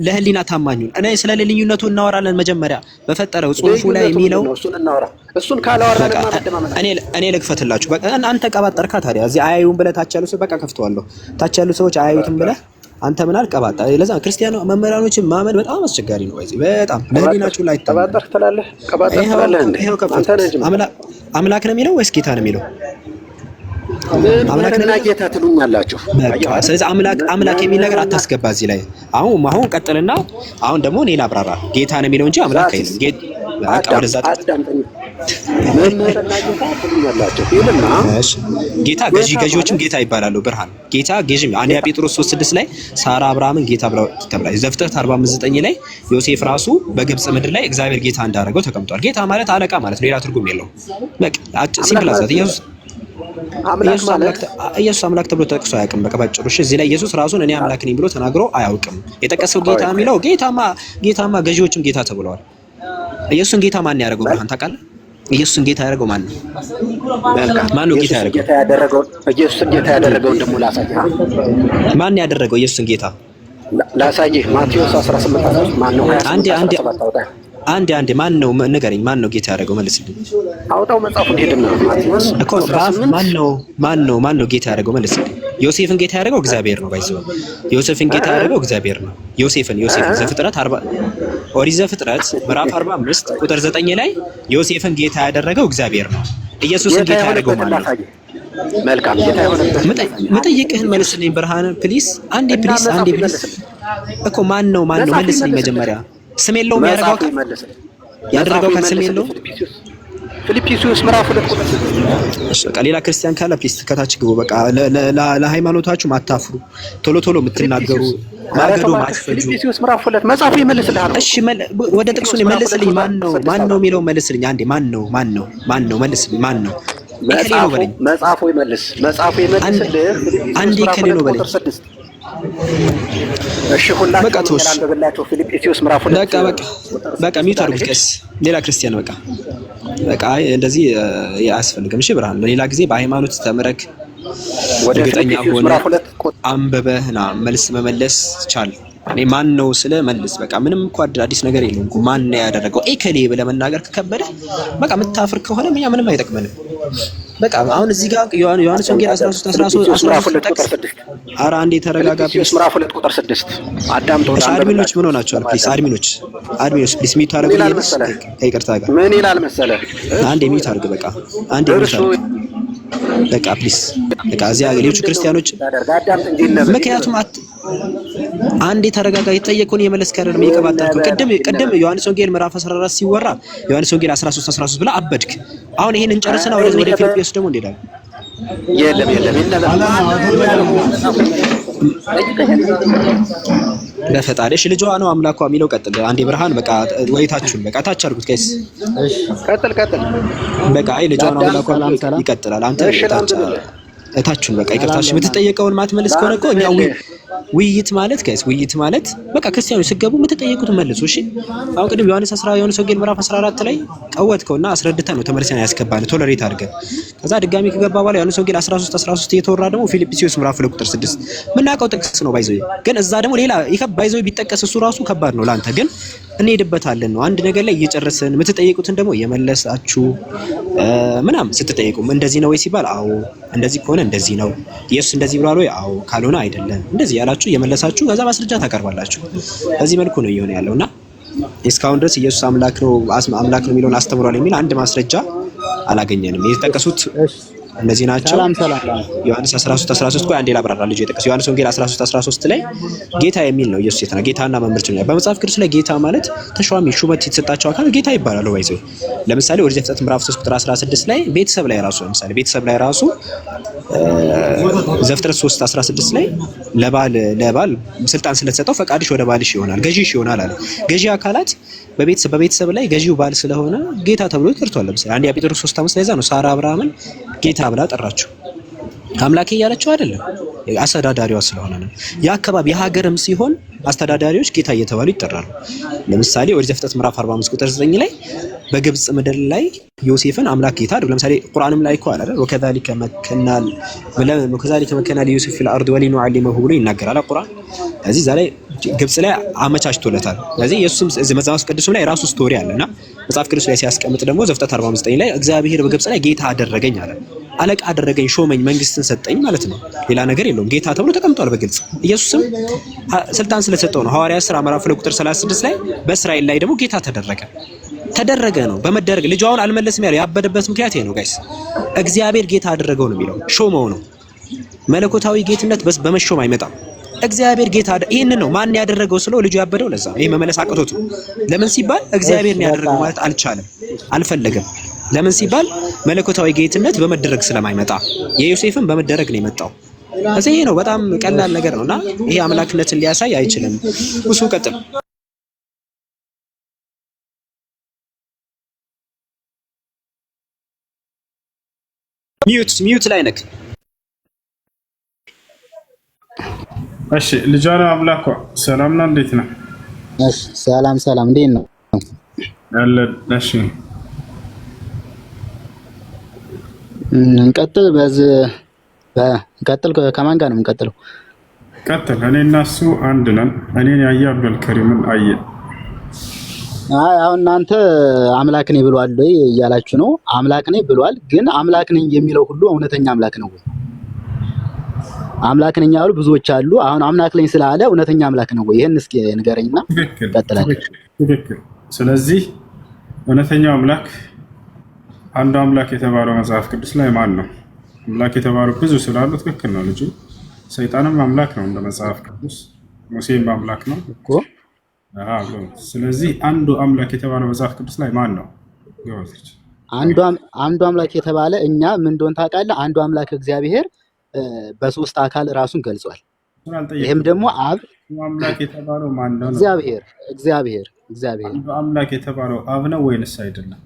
ለህሊና ታማኙን እኔ ስለ ልዩነቱ እናወራለን። መጀመሪያ በፈጠረው ጽሁፉ ላይ የሚለው እሱን ካላወራን እኔ ልክፈትላችሁ። በቃ አንተ ቀባጠርካ ታዲያ እዚህ አያዩም ብለህ ታች ያሉ ሰው በቃ ከፍተዋለሁ። ታች ያሉ ሰዎች አያዩትም ብለህ አንተ ምን አልቀባጣ። ለዛ ክርስቲያኖ መምህራኖችን ማመን በጣም አስቸጋሪ ነው። እዚህ በጣም ለህሊናችሁ ላይ ቀባጠር ትላለህ እንዴ? አምላክ ነው የሚለው ወይስ ጌታ ነው የሚለው? አምላክና ጌታ ትሉኛላችሁ። ስለዚህ አምላክ የሚል ነገር አታስገባ እዚህ ላይ። አሁን ቀጥልና አሁን ደግሞ እኔ ላብራራ። ጌታ ነው የሚለው እንጂ አምላክ አይደለም። ጌታ ገዢዎችም ጌታ ይባላሉ። ብርሃን ጌታ ገዢ አንደኛ ጴጥሮስ 3:6 ላይ ሳራ አብርሃምን ጌታ ብለው ተብሏል። ዘፍጥረት 45:9 ላይ ዮሴፍ ራሱ በግብጽ ምድር ላይ እግዚአብሔር ጌታ እንዳደረገው ተቀምጧል። ጌታ ማለት አለቃ ማለት ነው። ሌላ ትርጉም የለውም። በቃ ሲምፕል አዛት ኢየሱስ አምላክ ተብሎ ተጠቅሶ አያውቅም። በቃ ባጭሩ እዚህ ላይ ኢየሱስ ራሱን እኔ አምላክ ነኝ ብሎ ተናግሮ አያውቅም። የጠቀሰው ጌታ የሚለው ጌታማ ገዢዎችም ጌታ ተብለዋል። ኢየሱስን ጌታ ማን ያደረገው ብርሃን ታውቃለህ? ኢየሱስን ጌታ ያደረገው ማን ነው? ማን ነው ጌታ ያደረገው? ኢየሱስን ጌታ ያደረገውን ደግሞ ላሳየህ። ማን ያደረገው ኢየሱስን ጌታ ላሳየህ? ማቴዎስ 18 ማን ነው? አንዴ ማን ነው ንገረኝ። ማን ነው ጌታ ያደረገው? መልስልኝ። አውጣው መጽሐፉን ሄድና ማቴዎስ እኮ ማን ነው ጌታ ያደረገው? መልስልኝ። ዮሴፍን ጌታ ያደረገው እግዚአብሔር ነው። ባይዘው ዮሴፍን ጌታ ያደረገው እግዚአብሔር ነው። ዮሴፍን ዘፍጥረት 40 ኦሪት ዘፍጥረት ምዕራፍ 45 ቁጥር 9 ላይ ዮሴፍን ጌታ ያደረገው እግዚአብሔር ነው። ኢየሱስን ጌታ ያደረገው ማለት ነው። መልካም ጌታ ይሆነበት። መጠየቅህን መልስልኝ ብርሃን ፕሊስ። አንዴ ፕሊስ እኮ ማን ነው መልስልኝ መጀመሪያ። ስም የለውም ያደረገው ከስም የለውም። ፊልጵስዩስ ምዕራፍ 2 ቁጥር 6 በቃ ሌላ ክርስቲያን ካለ ፕሊስ ከታች ግቡ። በቃ ለሃይማኖታችሁ ማታፍሩ ቶሎ የምትናገሩ ማገዶ ማትፈጁ። ፊልጵስዩስ ምዕራፍ 2 መጽሐፉ ይመልስልሃል። እሺ ወደ ጥቅሱ መልስልኝ። ማን ነው የሚለው መልስልኝ። አንዴ ማን ነው መልስልኝ። ማን ነው ከሌ ነው በለኝ። መጽሐፉ ይመልስልህ። አንዴ ከሌ ነው በለኝ። እሺ ሁላችሁ አንብብላችሁ ፊልጵስዩስ ምዕራፍ 2 በቃ ሚውት አድርጉት። ቀስ ሌላ ክርስቲያን በቃ እንደዚህ አያስፈልግም። እሺ ብርሃን ለሌላ ጊዜ በሃይማኖት ተምረክ እርግጠኛ ሆነ አንበበህና መልስ መመለስ ቻል። እኔ ማን ነው ስለ መልስ በቃ ምንም እኮ አዲስ ነገር የለውም እኮ ማን ነው ያደረገው ኤከሌ ብለህ መናገር ከከበደ በቃ የምታፍር ከሆነ ምንም አይጠቅመንም። በቃ አሁን እዚህ ጋር ዮሐንስ ወንጌል 13 ኧረ አንዴ ተረጋጋ። ምዕራፍ 2 ቁጥር 6 አዳምጠው። አድሚኖች ምን ሆናችኋል? ፕሊስ አድሚኖች ፕሊስ ሚውት አድርጉ። ከይቅርታ ጋር ምን ይላል መሰለህ? አንዴ ሚውት አድርግ። በቃ አንዴ ሚውት አድርግ። በቃ ፕሊስ በቃ እዚያ ሌሎች ክርስቲያኖች ምክንያቱም አንዴ ተረጋጋ። የተጠየቀውን የመለስክ አይደለም የቀባጠርከው። ቅድም ዮሐንስ ወንጌል ምዕራፍ 14 ሲወራ ዮሐንስ ወንጌል 13 ብላ አበድክ። አሁን ይሄን እንጨርስና ወደ ፊልጵስዩስ ደግሞ እንሄዳለን። የለም በፈጣሪሽ ልጇ ነው አምላኳ የሚለው ቀጥል። አንዴ ብርሃን በቃ ወይታችሁን በቃ ታች አድርጉት ጋይስ። ቀጥል በቃ አይ ልጇ ነው አምላኳ ይቀጥላል። አንተ እታችሁን በቃ ይቅርታሽ የምትጠየቀውን ማትመልስ ከሆነ እኮ እኛ ውይይት ማለት ጋይስ ውይይት ማለት በቃ ክርስቲያኖች ሲገቡ የምትጠየቁትን መልሱ። እሺ አሁን ቅድም ዮሐንስ ወንጌል ምዕራፍ 14 ላይ ቀወጥከውና አስረድተን ነው ተመልሰን ያስገባን ቶለሬት አድርገን ከዛ ድጋሚ ከገባ በኋላ ዮሐንስ ወንጌል 13 እየተወራ ደግሞ ፊልጵስዩስ ምዕራፍ 2 ቁጥር 6 ምናውቀው ጥቅስ ነው ባይዘው። ግን እዛ ደግሞ ሌላ ባይዘው ቢጠቀስ እሱ ራሱ ከባድ ነው ላንተ ግን እንሄድበታለን ነው። አንድ ነገር ላይ እየጨረስን የምትጠይቁትን ደግሞ እየመለሳችሁ ምናምን ስትጠይቁም እንደዚህ ነው ወይ ሲባል አዎ፣ እንደዚህ ከሆነ እንደዚህ ነው፣ ኢየሱስ እንደዚህ ብሏል ወይ አዎ፣ ካልሆነ አይደለም፣ እንደዚህ ያላችሁ እየመለሳችሁ ከዛ ማስረጃ ታቀርባላችሁ። በዚህ መልኩ ነው እየሆነ ያለውና እስካሁን ድረስ ኢየሱስ አምላክ ነው የሚለውን አስተምሯል የሚል አንድ ማስረጃ አላገኘንም። የተጠቀሱት እነዚህ ናቸው። ዮሐንስ 13 ቆይ አንዴ ላብራራ። ልጅ የጠቀሰው ዮሐንስ ወንጌል 13 ላይ ጌታ የሚል ነው። ኢየሱስ የተና ጌታና መምህር ነው። በመጽሐፍ ቅዱስ ላይ ጌታ ማለት ተሿሚ ሹመት የተሰጣቸው አካል ጌታ ይባላል ወይስ? ለምሳሌ ወደ ዘፍጥረት ምዕራፍ 3 ቁጥር 16 ላይ ቤተሰብ ላይ ራሱ ዘፍጥረት 3:16 ላይ ለባል ስልጣን ስለተሰጠው ፈቃድሽ ወደ ባልሽ ይሆናል፣ ገዢሽ ይሆናል አለ። ገዢ አካላት በቤተሰብ ላይ ገዢው ባል ስለሆነ ጌታ ተብሎ ተጠርቷል። ለምሳሌ አንደኛ ጴጥሮስ 3:5 ላይ ነው ሳራ አብርሃምን ጌታ ብላ ጠራችው። አምላኬ እያለችው አይደለም፣ አስተዳዳሪዋ ስለሆነ ነው። የአካባቢ የሀገርም ሲሆን አስተዳዳሪዎች ጌታ እየተባሉ ይጠራሉ። ለምሳሌ ወደ ዘፍጥረት ምዕራፍ 45 ቁጥር 9 ላይ በግብጽ ምድር ላይ ዮሴፍን አምላክ ጌታ አይደል? ለምሳሌ ቁርአንም ላይ እኮ አለ ወከዛሊከ መከናል ዮሴፍ ፊል አርድ ወሊኑዓሊመሁ ብሎ ይናገራል ቁርአን። እዚህ ዛሬ ግብጽ ላይ አመቻችቶለታል። ስለዚህ ኢየሱስም መጽሐፍ ቅዱስም ላይ ራሱ ስቶሪ አለና መጽሐፍ ቅዱስ ላይ ሲያስቀምጥ ደግሞ ዘፍጥረት 49 ላይ እግዚአብሔር በግብጽ ላይ ጌታ አደረገኝ አለ። አለቃ አደረገኝ፣ ሾመኝ፣ መንግስትን ሰጠኝ ማለት ነው። ሌላ ነገር የለውም። ጌታ ተብሎ ተቀምጧል በግልጽ። ኢየሱስም ስልጣን ስለሰጠው ነው። ሐዋርያት ሥራ ምዕራፍ 2 ቁጥር 36 ላይ በእስራኤል ላይ ደግሞ ጌታ ተደረገ ነው። በመደረግ ልጁ አሁን አልመለስም ያለው ያበደበት ምክንያት ይሄ ነው ጋይስ። እግዚአብሔር ጌታ አደረገው ነው የሚለው፣ ሾመው ነው። መለኮታዊ ጌትነት በመሾም አይመጣም። እግዚአብሔር ጌታ ይሄንን ነው ማን ያደረገው ስለው ልጁ ያበደው ለዛ ይሄ መመለስ አቅቶት ነው። ለምን ሲባል እግዚአብሔር ነው ያደረገው ማለት አልቻለም፣ አልፈለገም። ለምን ሲባል መለኮታዊ ጌትነት በመደረግ ስለማይመጣ የዮሴፍን በመደረግ ነው የመጣው። እዚህ ይሄ ነው በጣም ቀላል ነገር ነውና ይሄ አምላክነትን ሊያሳይ አይችልም። እሱ ቀጥል ሚዩት ላይ ነክ እሺ ልጇ ነው አምላኳ። ሰላም ነው፣ እንዴት ነው? እሺ ሰላም እንዴት ነው ያለ? እሺ እንቀጥል። ከማን ጋር ነው የምንቀጥለው? ቀጥል። እኔ እና እሱ አንድ ነን። እኔን ያየ አብዱልከሪምን አየ። አሁን እናንተ አምላክ ነኝ ብሏል ወይ እያላችሁ ነው። አምላክ ነኝ ብሏል፣ ግን አምላክ ነኝ የሚለው ሁሉ እውነተኛ አምላክ ነው ወይ? አምላክ ነኝ ያሉ ብዙዎች አሉ። አሁን አምላክ ነኝ ስላለ እውነተኛ አምላክ ነው ወይ? ይሄን እስኪ ንገረኝና ቀጥላለሁ። ትክክል። ስለዚህ እውነተኛው አምላክ አንዱ አምላክ የተባለው መጽሐፍ ቅዱስ ላይ ማን ነው? አምላክ የተባለው ብዙ ስላሉ ትክክል ነው ልጁ። ሰይጣንም አምላክ ነው እንደ መጽሐፍ ቅዱስ፣ ሙሴም አምላክ ነው እኮ። ስለዚህ አንዱ አምላክ የተባለው መጽሐፍ ቅዱስ ላይ ማን ነው? አንዱ አምላክ የተባለ እኛ ምን እንደሆነ ታውቃለህ? አንዱ አምላክ እግዚአብሔር በሶስት አካል ራሱን ገልጿል። ይሄም ደግሞ አብ አምላክ የተባለው ማን ነው? እግዚአብሔር አንዱ አምላክ የተባለው አብ ነው ወይንስ አይደለም?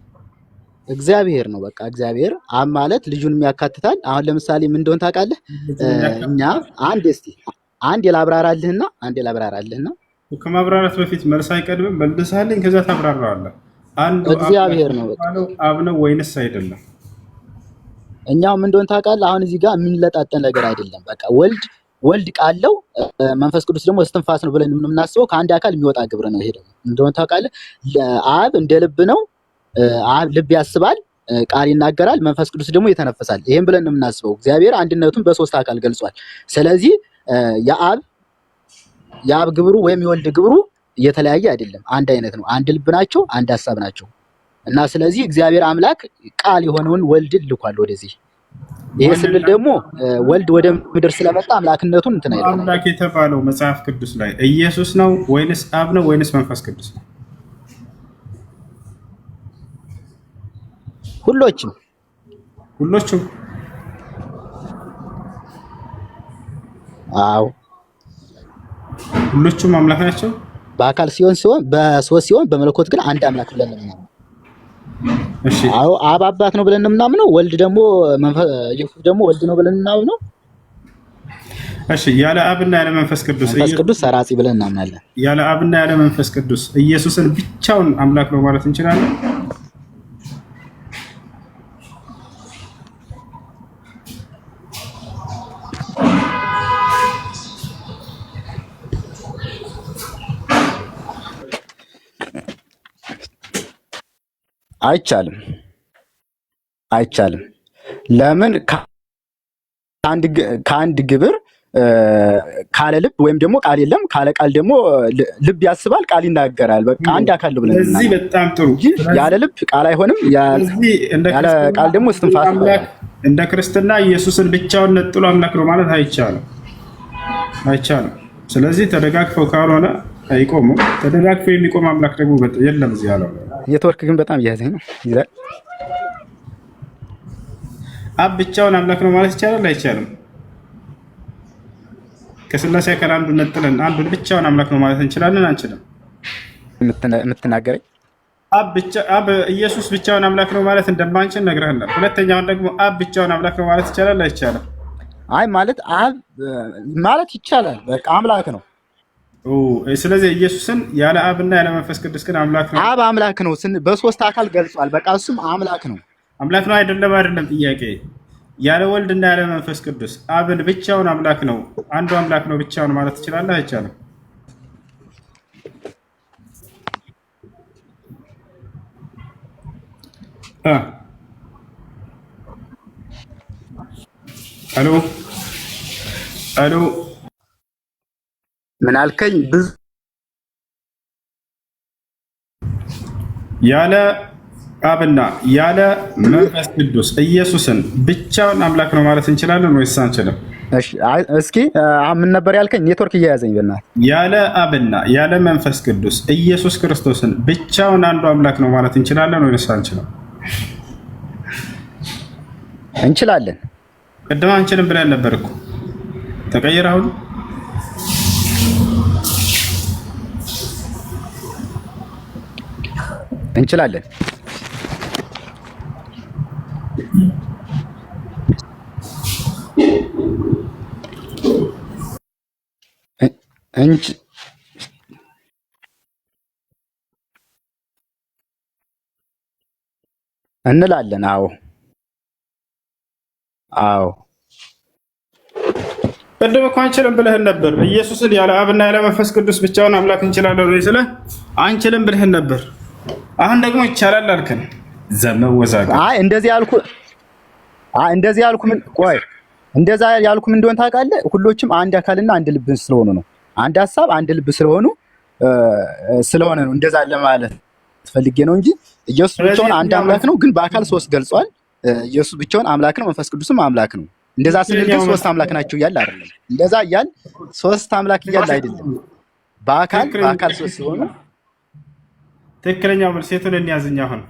እግዚአብሔር ነው። በቃ እግዚአብሔር አብ ማለት ልጁንም ያካትታል። አሁን ለምሳሌ ምን እንደሆነ ታውቃለህ? እኛ አንድ ላብራራልህና ከማብራራት በፊት መልስ አይቀድምም። መልሳለኝ ከዛ ታብራራዋለህ። አንዱ እግዚአብሔር ነው። በቃ አብ ነው ወይንስ አይደለም? እኛው ምን እንደሆነ ታውቃለህ? አሁን እዚህ ጋር የምንለጣጠን ነገር አይደለም። በቃ ወልድ ቃለው መንፈስ ቅዱስ ደግሞ እስትንፋስ ነው ብለን የምናስበው ከአንድ አካል የሚወጣ ግብር ነው። ይሄ ደግሞ እንደሆነ ታውቃለህ? አብ እንደ ልብ ነው። አብ ልብ ያስባል፣ ቃል ይናገራል፣ መንፈስ ቅዱስ ደግሞ ይተነፍሳል። ይሄን ብለን ነው የምናስበው። እግዚአብሔር አንድነቱን በሶስት አካል ገልጿል። ስለዚህ የአብ ግብሩ ወይም የወልድ ግብሩ እየተለያየ አይደለም፣ አንድ አይነት ነው። አንድ ልብ ናቸው፣ አንድ ሀሳብ ናቸው። እና ስለዚህ እግዚአብሔር አምላክ ቃል የሆነውን ወልድን ልኳል ወደዚህ። ይሄ ስንል ደግሞ ወልድ ወደ ምድር ስለመጣ አምላክነቱን እንትን አይደለም። አምላክ የተባለው መጽሐፍ ቅዱስ ላይ ኢየሱስ ነው ወይንስ አብ ነው ወይንስ መንፈስ ቅዱስ ነው? ሁሎችም አዎ ሁሎቹም አምላክ ናቸው። በአካል ሲሆን በሶስት ሲሆን በመለኮት ግን አንድ አምላክ ብለን ነው የምናምነው። እሺ አዎ አብ አባት ነው ብለን ነው የምናምነው። ወልድ ደግሞ ኢየሱስ ደግሞ ወልድ ነው ብለን እናምነው። እሺ ያለ አብና ያለ መንፈስ ቅዱስ ሰራጺ ብለን እናምናለን። ያለ አብና ያለ መንፈስ ቅዱስ ኢየሱስን ብቻውን አምላክ ነው ማለት እንችላለን? አይቻልም። ለምን? ከአንድ ግብር ካለ ልብ ወይም ደግሞ ቃል የለም። ካለ ቃል ደግሞ ልብ ያስባል፣ ቃል ይናገራል። በቃ አንድ አካል ነው ብለን እዚህ በጣም ጥሩ። ያለ ልብ ቃል አይሆንም፣ ያለ ቃል ደግሞ እስትንፋስ ነው። እንደ ክርስትና ኢየሱስን ብቻውን ነጥሎ አምላክ ነው ማለት አይቻልም። ስለዚህ ተደጋግፈው ካልሆነ አይቆሙም። ተደጋግፈው የሚቆም አምላክ ደግሞ የለም እዚህ ያለው። ኔትወርክ ግን በጣም እያያዘኝ ነው ይላል። አብ ብቻውን አምላክ ነው ማለት ይቻላል? አይቻልም። ከስላሴ አካል አንዱ ነጥለን አንዱን ብቻውን አምላክ ነው ማለት እንችላለን? አንችልም። የምትናገረኝ አብ ኢየሱስ ብቻውን አምላክ ነው ማለት እንደማንችል ነግረህናል። ሁለተኛውን ደግሞ አብ ብቻውን አምላክ ነው ማለት ይቻላል? አይቻልም። አይ ማለት አብ ማለት ይቻላል፣ በቃ አምላክ ነው። ስለዚህ ኢየሱስን ያለ አብና ያለ መንፈስ ቅዱስ ግን አምላክ ነው። አብ አምላክ ነው፣ በሶስት አካል ገልጿል። በቃ እሱም አምላክ ነው። አምላክ ነው አይደለም ጥያቄ። ያለ ወልድና ያለ መንፈስ ቅዱስ አብን ብቻውን አምላክ ነው፣ አንዱ አምላክ ነው ብቻውን ማለት ትችላለህ? አይቻልም። ሄሎ ምን አልከኝ? ያለ አብና ያለ መንፈስ ቅዱስ ኢየሱስን ብቻውን አምላክ ነው ማለት እንችላለን ወይስ አንችልም? እሺ እስኪ ምን ነበር ያልከኝ? ኔትወርክ እየያዘኝ በእናትህ። ያለ አብና ያለ መንፈስ ቅዱስ ኢየሱስ ክርስቶስን ብቻውን አንዱ አምላክ ነው ማለት እንችላለን ወይስ አንችልም? እንችላለን። ቅድም አንችልም ብለን ነበር እኮ። ተቀየረ አሁን? እንችላለን። እንላለን። አዎ ቅድም እኮ አንችልም ብለህን ነበር። ኢየሱስን ያለ አብና ያለ መንፈስ ቅዱስ ብቻውን አምላክ እንችላለን ወይ ስለ አንችልም ብለህን ነበር። አሁን ደግሞ ይቻላል አልከን። ዘመወዛጋ እንደዚህ ያልኩ ምን ቆይ እንደዛ ያልኩ ምን እንደሆነ ታውቃለህ? ሁሎችም አንድ አካልና አንድ ልብ ስለሆኑ ነው። አንድ ሀሳብ አንድ ልብ ስለሆነ ነው እንደዛ ለማለት ፈልጌ ነው እንጂ ኢየሱስ ብቻውን አንድ አምላክ ነው፣ ግን በአካል ሶስት ገልጿል። ኢየሱስ ብቻውን አምላክ ነው፣ መንፈስ ቅዱስም አምላክ ነው። እንደዛ ስንል ግን ሶስት አምላክ ናቸው እያለ አይደለም። እንደዛ እያል ሶስት አምላክ እያለ አይደለም። በአካል ሶስት ሲሆኑ ትክክለኛው መልስ የቱን እንያዝኛ? አሁን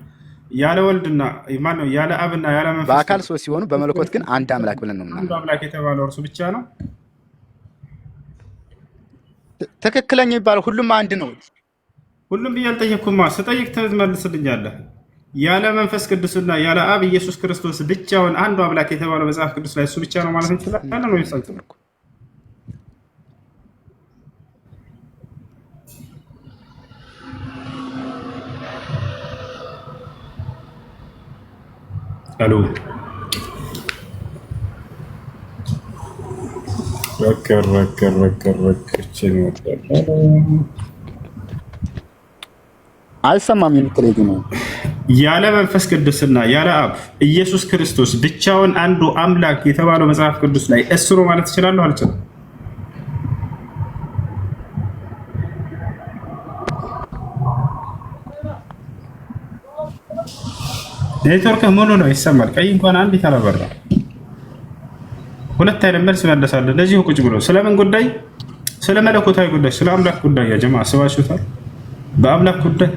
ያለ ወልድና ማን ነው? ያለ አብና ያለ መንፈስ በአካል ሶስት ሲሆኑ በመለኮት ግን አንድ አምላክ ብለን ነው። አንድ አምላክ የተባለው እርሱ ብቻ ነው። ትክክለኛ የሚባለው ሁሉም አንድ ነው። ሁሉም ብዬ አልጠየቅኩማ። ስጠይቅ ትመልስልኛለህ። ያለ መንፈስ ቅዱስና ያለ አብ ኢየሱስ ክርስቶስ ብቻውን አንዱ አምላክ የተባለው መጽሐፍ ቅዱስ ላይ እሱ ብቻ ነው ማለት እንችላለን ወይስ አንችልም? ሄሎ አይሰማም የምትለኝ ነው። ያለ መንፈስ ቅዱስና ያለ አብ ኢየሱስ ክርስቶስ ብቻውን አንዱ አምላክ የተባለው መጽሐፍ ቅዱስ ላይ እሱ ነው ማለት እችላለሁ? አልችልም? ኔትወርክ ሙሉ ነው፣ ይሰማል። ቀይ እንኳን አንዲት አላበራ። ሁለት አይነት መልስ መለሳለሁ። እንደዚሁ ቁጭ ብሎ ስለምን ጉዳይ? ስለ መለኮታዊ ጉዳይ፣ ስለ አምላክ ጉዳይ። ያ ጀማ አስባችሁታል? በአምላክ ጉዳይ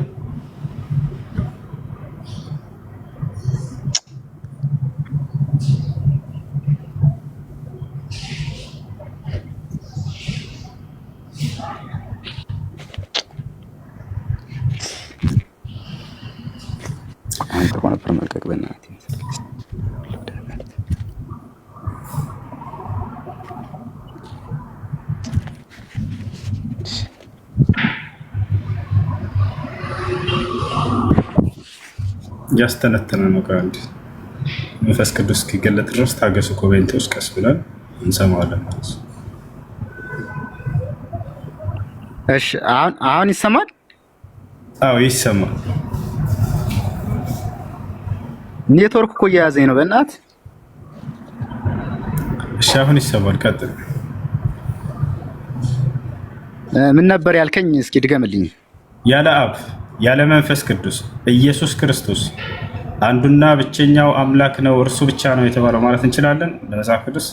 ልቀቅ በእናትህ። ያስተነተነ ነው። ከአንድ መንፈስ ቅዱስ እስኪገለጥ ድረስ ታገሱ። ኮሜንቶች ቀስ ብለን እንሰማዋለን ማለት ነው። እሺ አሁን ይሰማል? አዎ ይሰማል። ኔትወርክ እኮ እየያዘኝ ነው በእናትህ። እሺ አሁን ይሰማል። ቀጥል። ምን ነበር ያልከኝ? እስኪ ድገምልኝ። ያለ አብ ያለ መንፈስ ቅዱስ ኢየሱስ ክርስቶስ አንዱና ብቸኛው አምላክ ነው፣ እርሱ ብቻ ነው የተባለው ማለት እንችላለን በመጽሐፍ ቅዱስ።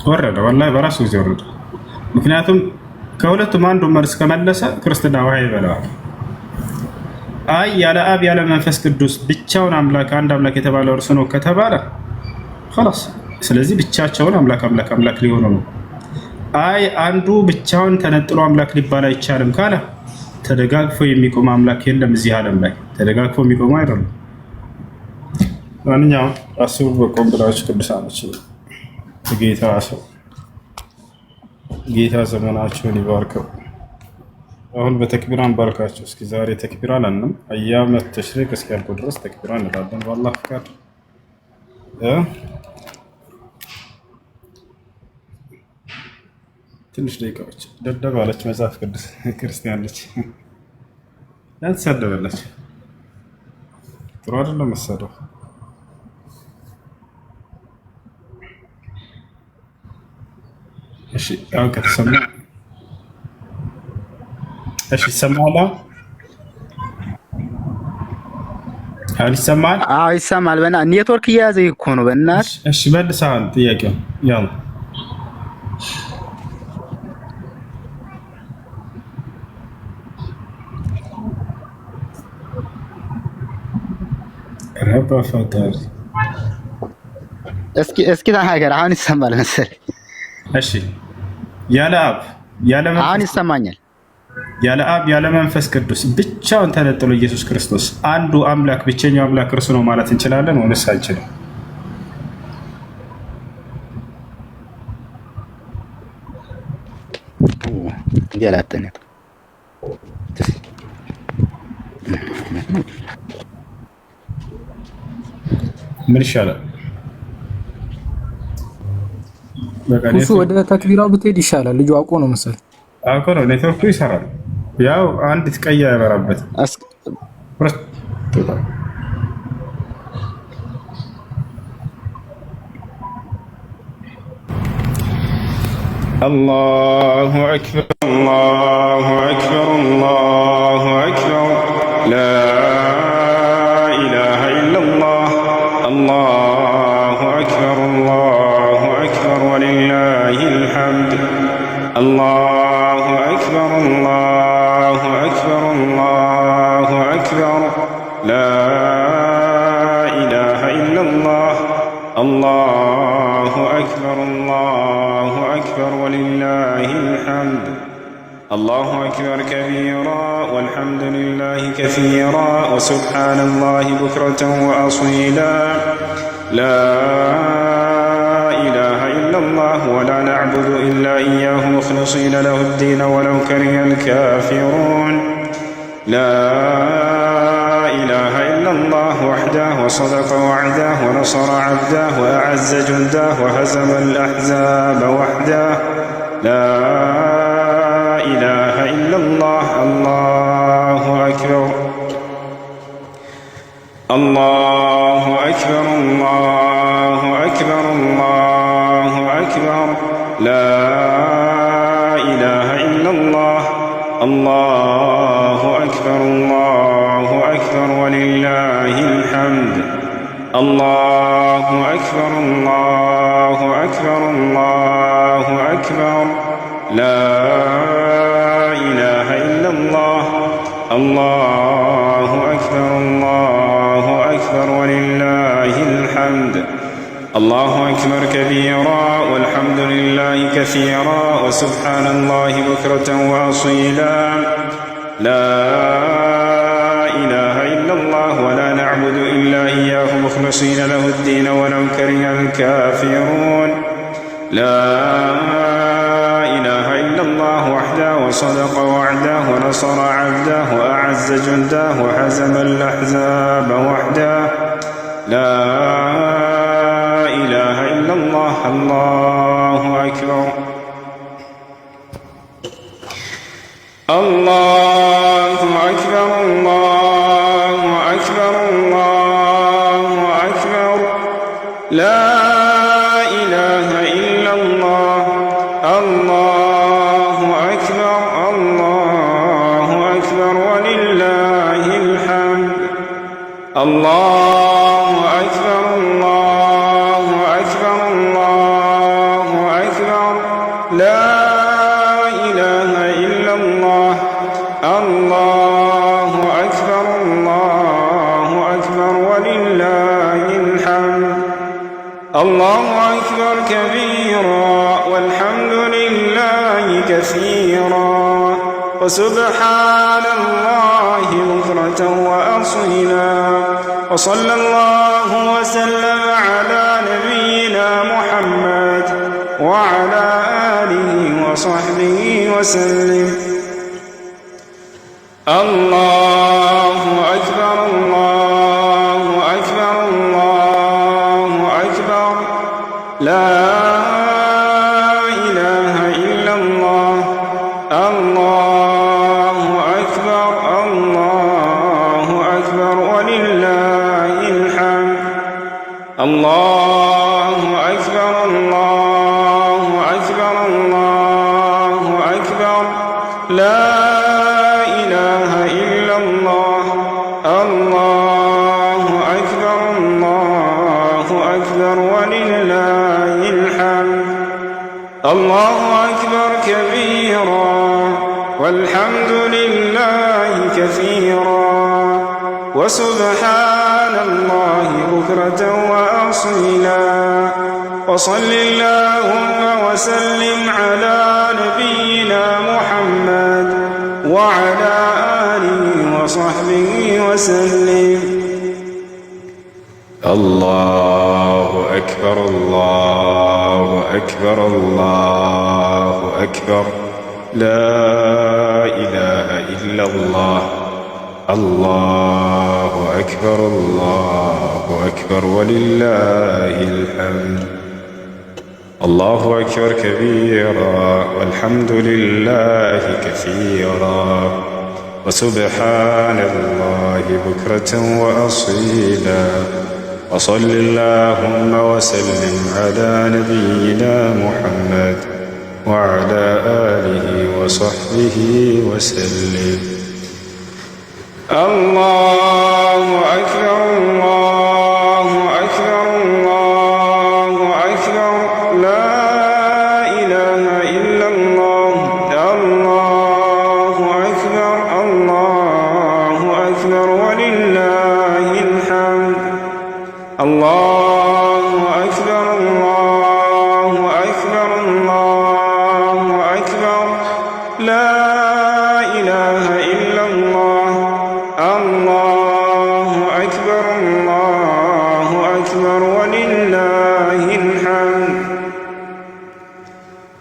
ወረደ፣ ወላሂ በራሱ ጊዜ ወረደ። ምክንያቱም ከሁለቱም አንዱ መልስ ከመለሰ ክርስትና ውሃ ይበላዋል። አይ ያለ አብ ያለ መንፈስ ቅዱስ ብቻውን አምላክ አንድ አምላክ የተባለው እርሱ ነው ከተባለ خلاص፣ ስለዚህ ብቻቸውን አምላክ ሊሆኑ ነው። አይ አንዱ ብቻውን ተነጥሎ አምላክ ሊባል አይቻልም ካለ ተደጋግፎ የሚቆም አምላክ የለም እዚህ ዓለም ላይ። ተደጋግፎ የሚቆሙ አይደሉም። ማንኛውም አስቡ በቆም ብላችሁ ቅዱሳኖች ጌታ ሰው ጌታ ዘመናቸውን ይባርከው። አሁን በተክቢራ እንባርካቸው እስኪ። ዛሬ ተክቢራ አላልንም፣ አያመ ተሽሪቅ እስኪያልቁ ድረስ ተክቢራ እንላለን በአላህ ፍቃድ። ትንሽ ደቂቃዎች ደደብ አለች መጽሐፍ ቅዱስ ክርስቲያን ነች ያልተሳደበለች ጥሩ አይደለም መሰደው። እሺ አሁን ከተሰማ እሺ ይሰማል። አሁን ይሰማል? አዎ ይሰማል። ኔትወርክ እየያዘኝ እኮ ነው በእናትህ። እሺ መልሰሃል ጥያቄው ያው ረባ ፈጣሪ እስኪ ተናገር። አሁን ይሰማል መሰለኝ። እሺ ያለ አብ ያለ መንፈስ አሁን ይሰማኛል። ያለ አብ ያለ መንፈስ ቅዱስ ብቻውን ተነጥሎ ኢየሱስ ክርስቶስ አንዱ አምላክ ብቸኛው አምላክ እርሱ ነው ማለት እንችላለን ወይስ አንችልም? ያላተነት ምን ይሻላል? እሱ ወደ ተክቢራው ብትሄድ ይሻላል። ልጁ አውቆ ነው መሰለኝ። አውቆ ነው። ኔትወርኩ ይሰራል። ያው አንዲት ቀይ ያበራበት አላሁ አክበር አላሁ አክበር አላሁ አክበር ላ ኢላሃ ኢለላህ አላሁ አክበር አላሁ አክበር ወሊላሂል ሐምድ አላሁ አክበር አላሁ አክበር አላሁ አክበር ላ ኢላሃ ኢለላህ አላሁ አክበር አላሁ አክበር ወሊላሂል ሐምድ الله أكبر كبيرا والحمد لله كثيرا وسبحان الله بكرة وأصيلا لا إله إلا الله ولا نعبد إلا إياه مخلصين له الدين ولو كره الكافرون لا إله إلا الله وحده وصدق وعده ونصر عبده وأعز جنده وهزم الأحزاب وحده لا إله إلا الله الله أكبر الله أكبر الله أكبر الله أكبر لا الله أكبر الله أكبر الله أكبر لا إله إلا الله الله أكبر الله أكبر ولله الحمد الله أكبر كبيرا والحمد لله كثيرا وسبحان الله بكرة وأصيلا لا إله إلا الله ولا نعبد إلا إياه مخلصين له الدين ولو كره الكافرون لا إله إلا الله وحده وصدق وعده ونصر عبده وأعز جنده وهزم الأحزاب وحده لا إله إلا الله الله أكبر الله أكبر الله أكبر الله أكبر لا إله إلا الله الله أكبر الله أكبر ولله الحمد الله أكبر الله أكبر الله أكبر لا إله إلا الله الله أكبر الله أكبر ولله الحمد الله أكبر كبيرا والحمد لله كثيرا وسبحان الله بكرة وأصيلا وصلى الله وسلم على نبينا محمد وعلى آله وصحبه وسلم الله أكبر الله أكبر الله أكبر لا إله إلا الله الله أكبر الله أكبر ولله الحمد الله أكبر الله أكبر الله أكبر لا إله إلا الله الله أكبر الله أكبر ولله الحمد الله أكبر كبيرا والحمد لله كثيرا وسبحان الله بكرة وأصيلا وصل اللهم وسلم على نبينا محمد وعلى آله وصحبه وسلم الله أكبر الله أكبر الله أكبر لا إله إلا الله الله أكبر الله أكبر ولله الحمد الله أكبر كبيرا والحمد لله كثيرا وسبحان الله بكرة وأصيلا وصل اللهم وسلم على نبينا محمد وعلى آله وصحبه وسلم الله أكبر الله أكبر الله أكبر لا إله إلا الله الله أكبر الله أكبر ولله الحمد الله أكبر الله أكبر الله أكبر لا إله إلا الله الله أكبر الله أكبر ولله الحمد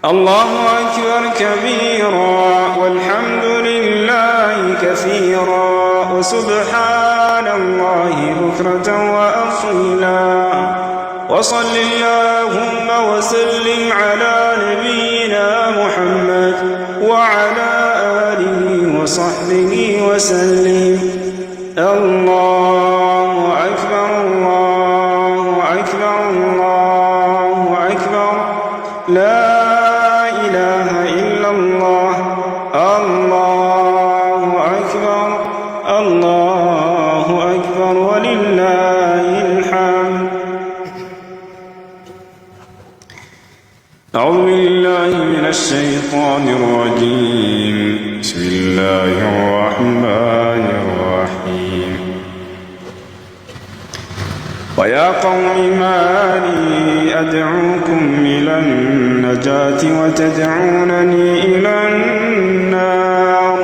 الله أكبر كبيرا والحمد لله كثيرا وسبحان الله بكرة وأصيلا وصل اللهم وسلم على نبينا محمد وعلى آله وصحبه وسلم الله أكبر الله أكبر الله أكبر لا إله إلا الله الله أكبر الله أكبر ولله الحمد الشيطان الرجيم. بسم الله الرحمن الرحيم. ويا قوم ما لي أدعوكم إلى النجاة وتدعونني إلى النار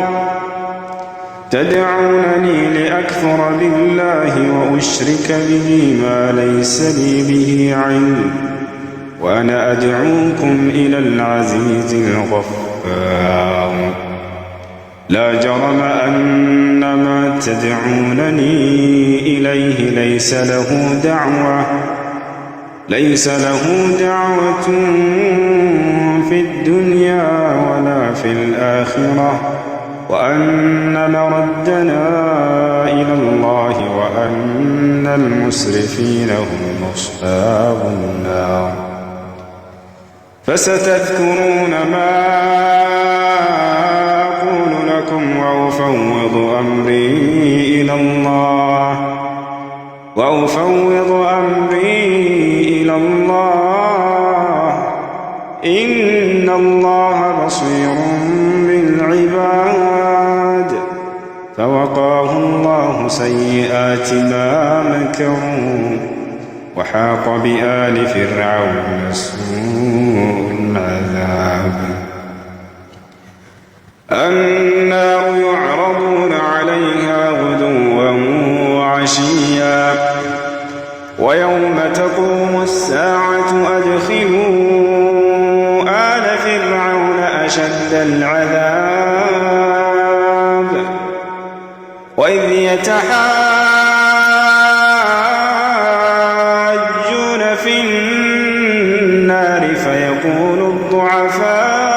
تدعونني لأكفر بالله وأشرك به ما ليس لي به علم وأنا أدعوكم إلى العزيز الغفار. لا جرم أن ما تدعونني إليه ليس له دعوة في الدنيا ولا في الآخرة وأن مردنا إلى الله وأن المسرفين هم أصحاب النار. فستذكرون ما أقول لكم وأفوض أمري إلى الله إن الله بصير بالعباد. فوقاه الله سيئات ما مكروا وحاق بآل فرعون سوء العذاب. النار يعرضون عليها غدوا وعشيا ويوم تقوم الساعة أدخلوا آل فرعون أشد العذاب وإذ يتحاجون في النار فيقول الضعفاء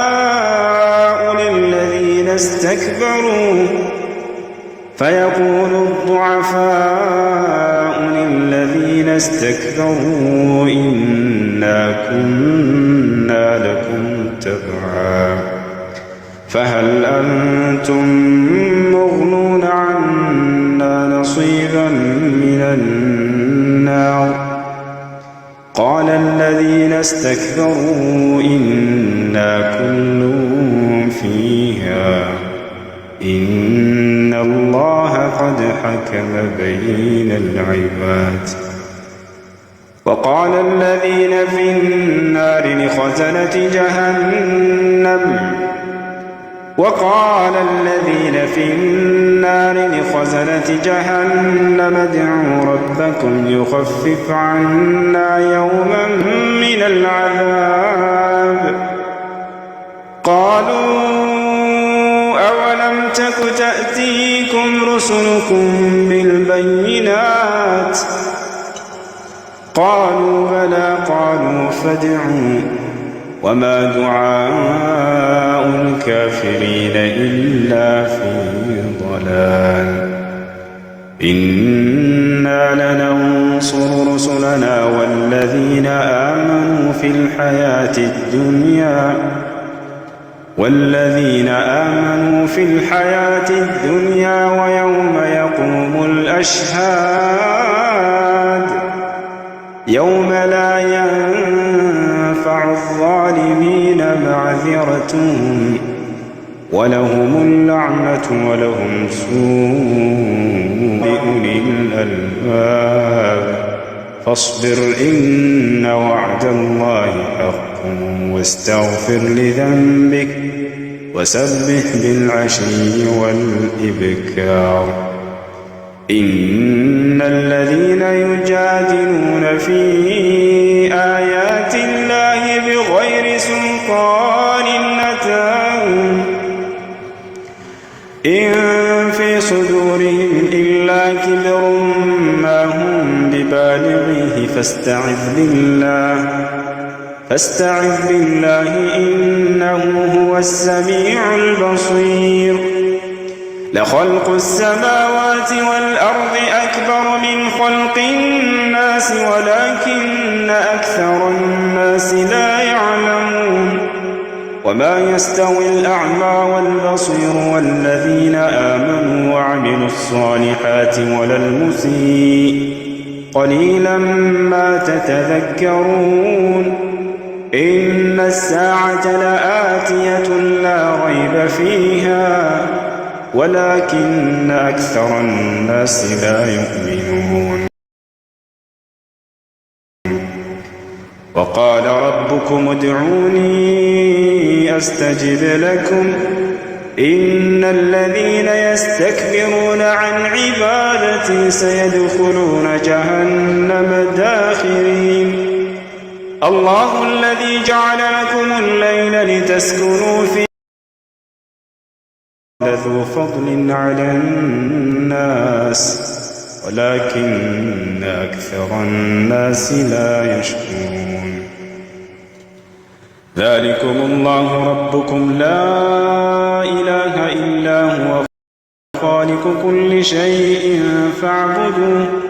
للذين استكبروا إنا كنا لكم تبعا فهل أنتم مغنون عنا نصيبا من النار. قال الذين استكبروا إنا كل فيها إن الله قد حكم بين العباد. وقال الذين في النار لخزنة جهنم ادعوا ربكم يخفف عنا يوما من العذاب. قالوا أولم تك تأتيكم رسلكم بالبينات قالوا بلى قالوا فادعوا وما دعاء الكافرين إلا في ضلال. إنا لننصر رسلنا والذين آمنوا في الحياة الدنيا ويوم يقوم الأشهاد يوم لا ينفع الظالمين معذرتهم ولهم اللعنة ولهم سوء أولي الألباب. فاصبر إن وعد الله حق واستغفر لذنبك وسبح بالعشي والإبكار. إن الذين يجادلون في آيات الله بغير سلطان أتاهم إن في صدورهم إلا كبر ما هم ببالغيه فاستعذ بالله إنه هو السميع البصير. لخلق السماوات والأرض أكبر من خلق الناس ولكن أكثر الناس لا يعلمون. وما يستوي الأعمى والبصير والذين آمنوا وعملوا الصالحات ولا المسيء قليلا ما تتذكرون. إن الساعة لآتية لا ريب فيها ولكن أكثر الناس لا يؤمنون وقال ربكم ادعوني أستجب لكم إن الذين يستكبرون عن عبادتي سيدخلون جهنم داخرين الله الذي جعل لكم الليل لتسكنوا فيه ذو فضل على الناس ولكن أكثر الناس لا يشكرون ذلكم الله ربكم لا إله إلا هو خالق كل شيء فاعبدوه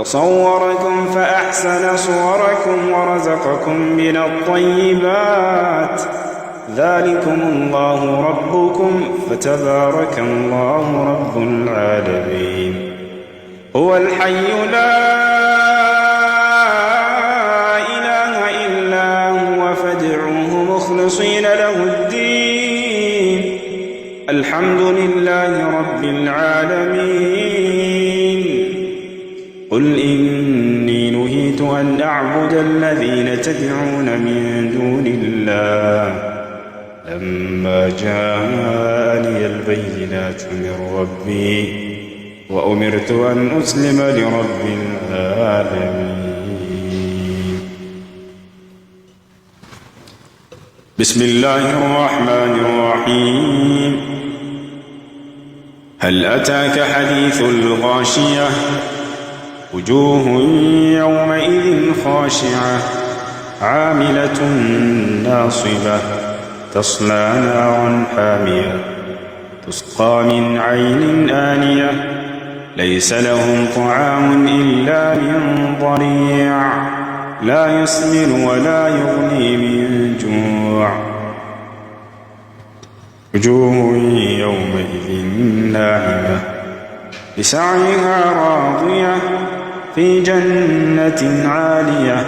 وصوركم فأحسن صوركم ورزقكم من الطيبات ذلكم الله ربكم فتبارك الله رب العالمين هو الحي لا إله إلا هو فادعوه مخلصين له الدين الحمد لله رب العالمين قل إني نهيت أن أعبد الذين تدعون من دون الله لما جاءني البينات من ربي وأمرت أن أسلم لرب العالمين بسم الله الرحمن الرحيم هل أتاك حديث الغاشية وجوه يومئذ خاشعة عاملة ناصبة تصلى نارا حامية تسقى من عين آنية ليس لهم طعام إلا من ضريع لا يسمن ولا يغني من جوع وجوه يومئذ ناعمة لسعيها راضية في جنة عالية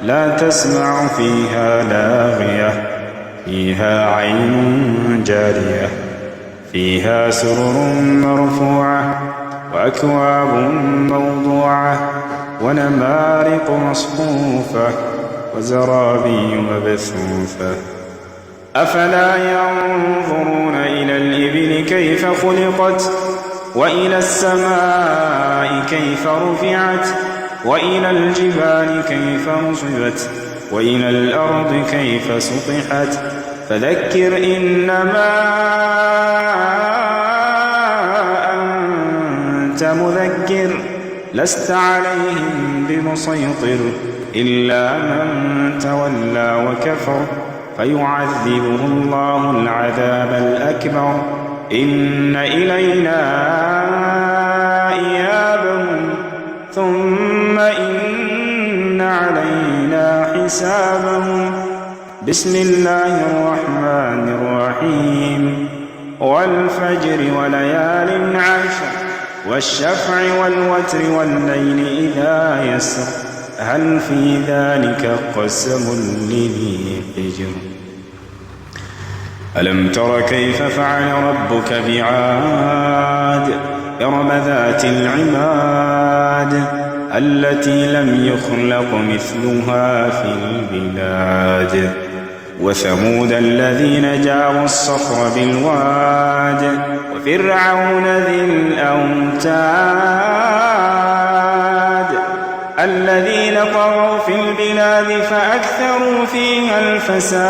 لا تسمع فيها لاغية فيها عين جارية فيها سرر مرفوعة وأكواب موضوعة ونمارق مصفوفة وزرابي مبثوثة أفلا ينظرون إلى الإبل كيف خلقت وإلى السماء كيف رفعت وإلى الجبال كيف نصبت وإلى الأرض كيف سطحت فذكر إنما أنت مذكر لست عليهم بمسيطر إلا من تولى وكفر فيعذبه الله العذاب الأكبر إن إلينا إيابهم ثم إن علينا حسابهم بسم الله الرحمن الرحيم والفجر وليال عشر والشفع والوتر والليل إذا يسر هل في ذلك قسم لذي حجر ألم تر كيف فعل ربك بعاد إرم ذات العماد التي لم يخلق مثلها في البلاد وثمود الذين جابوا الصخر بالواد وفرعون ذي الأوتاد الذين طغوا في البلاد فأكثروا فيها الفساد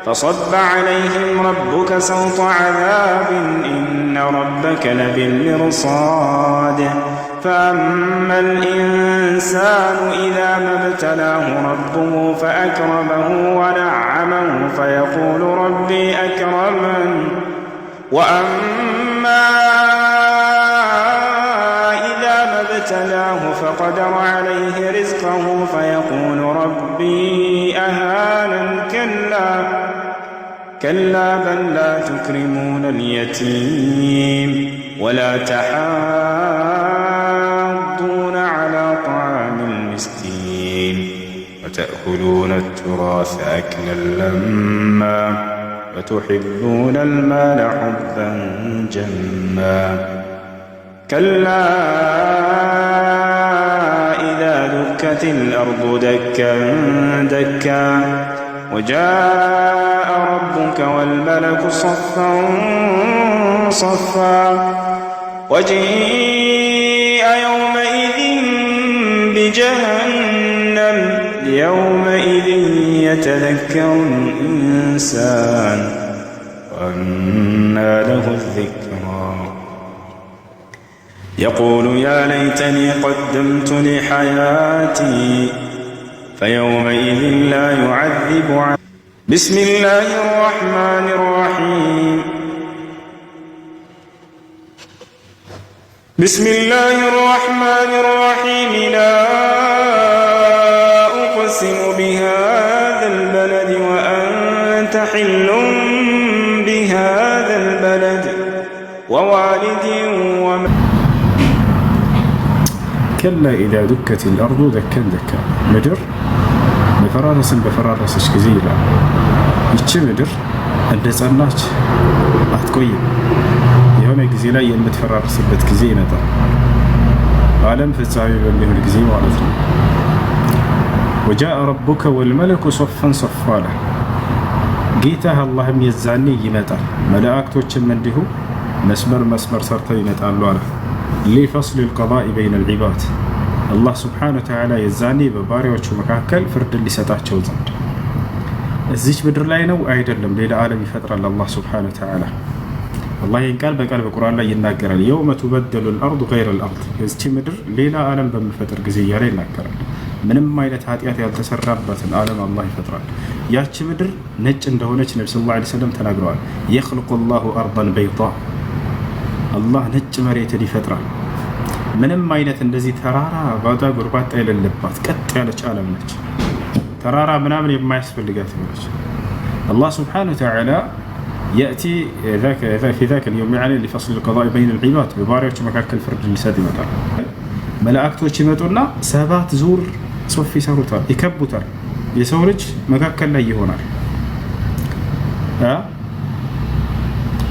فصب عليهم ربك سوط عذاب إن ربك لبالمرصاد فأما الإنسان إذا ما ابتلاه ربه فأكرمه ونعمه فيقول ربي أكرمن وأما إذا ما ابتلاه فقدر عليه رزقه فيقول ربي أهانن كلا كلا بل لا تكرمون اليتيم ولا تحاضون على طعام المسكين وتأكلون التراث أكلا لما وتحبون المال حبا جما كلا إذا دكت الأرض دكا دكا وجاء ربك والملك صفا صفا وجيء يومئذ بجهنم يومئذ يتذكر الإنسان وأنى له الذكرى يقول يا ليتني قدمت لحياتي فيومئذ لا يعذب بسم الله الرحمن الرحيم بسم الله الرحمن الرحيم لا أقسم بهذا البلد وأنت حل بهذا البلد ووالد وما كلا إذا دكت الأرض دكا دكا مدر በፈራረሰች ጊዜ ይላል። ይቺ ምድር እንደ ጸናች አትቆይም። የሆነ ጊዜ ላይ የምትፈራረስበት ጊዜ ይመጣል። ዓለም ፍጻሜ በሚሆን ጊዜ ማለት ነው። ወጃአ ረቡከ ወልመለኩ ሶፈን ሶፋ አለ። ጌታህ አላህም የዛኔ ይመጣል፣ መላእክቶችም እንዲሁ መስመር መስመር ሰርተው ይመጣሉ አለ። ሊፈስል ልቀዳኢ በይነ ልዒባድ አላህ ስብሓነ ወተዓላ የዛኔ በባሪያዎቹ መካከል ፍርድ ሊሰጣቸው ዘንድ። እዚች ምድር ላይ ነው አይደለም፣ ሌላ ዓለም ይፈጥራል አላህ ስብሓነ ወተዓላ። አላህ ይህን ቃል በቃል በቁርአን ላይ ይናገራል። የውመ ቱበደሉ ልአርዱ ገይረ ልአርድ፣ እዚች ምድር ሌላ ዓለም በምፈጥር ጊዜ እያለ ይናገራል። ምንም አይነት ኃጢአት ያልተሰራበትን ዓለም አላህ ይፈጥራል። ያቺ ምድር ነጭ እንደሆነች ነቢ ሰለላሁ ዐለይሂ ወሰለም ተናግረዋል። የኽልቁ ላሁ አርዳን በይዳ፣ አላህ ነጭ መሬትን ይፈጥራል። ምንም አይነት እንደዚህ ተራራ ባዳ ጎርባጣ የሌለባት ቀጥ ያለች ዓለም ነች። ተራራ ምናምን የማያስፈልጋት ነች። አላህ ስብሓነሁ ወተዓላ የእቲ ፊ ዛከ ልየውም ያዕኒ ሊፈስል ልቀዳኢ በይነ ልዒባድ፣ በባሪያዎቹ መካከል ፍርድ ሊሰጥ ይመጣል። መላእክቶች ይመጡና 7 ዙር ሶፍ ይሰሩታል፣ ይከቡታል። የሰው ልጅ መካከል ላይ ይሆናል።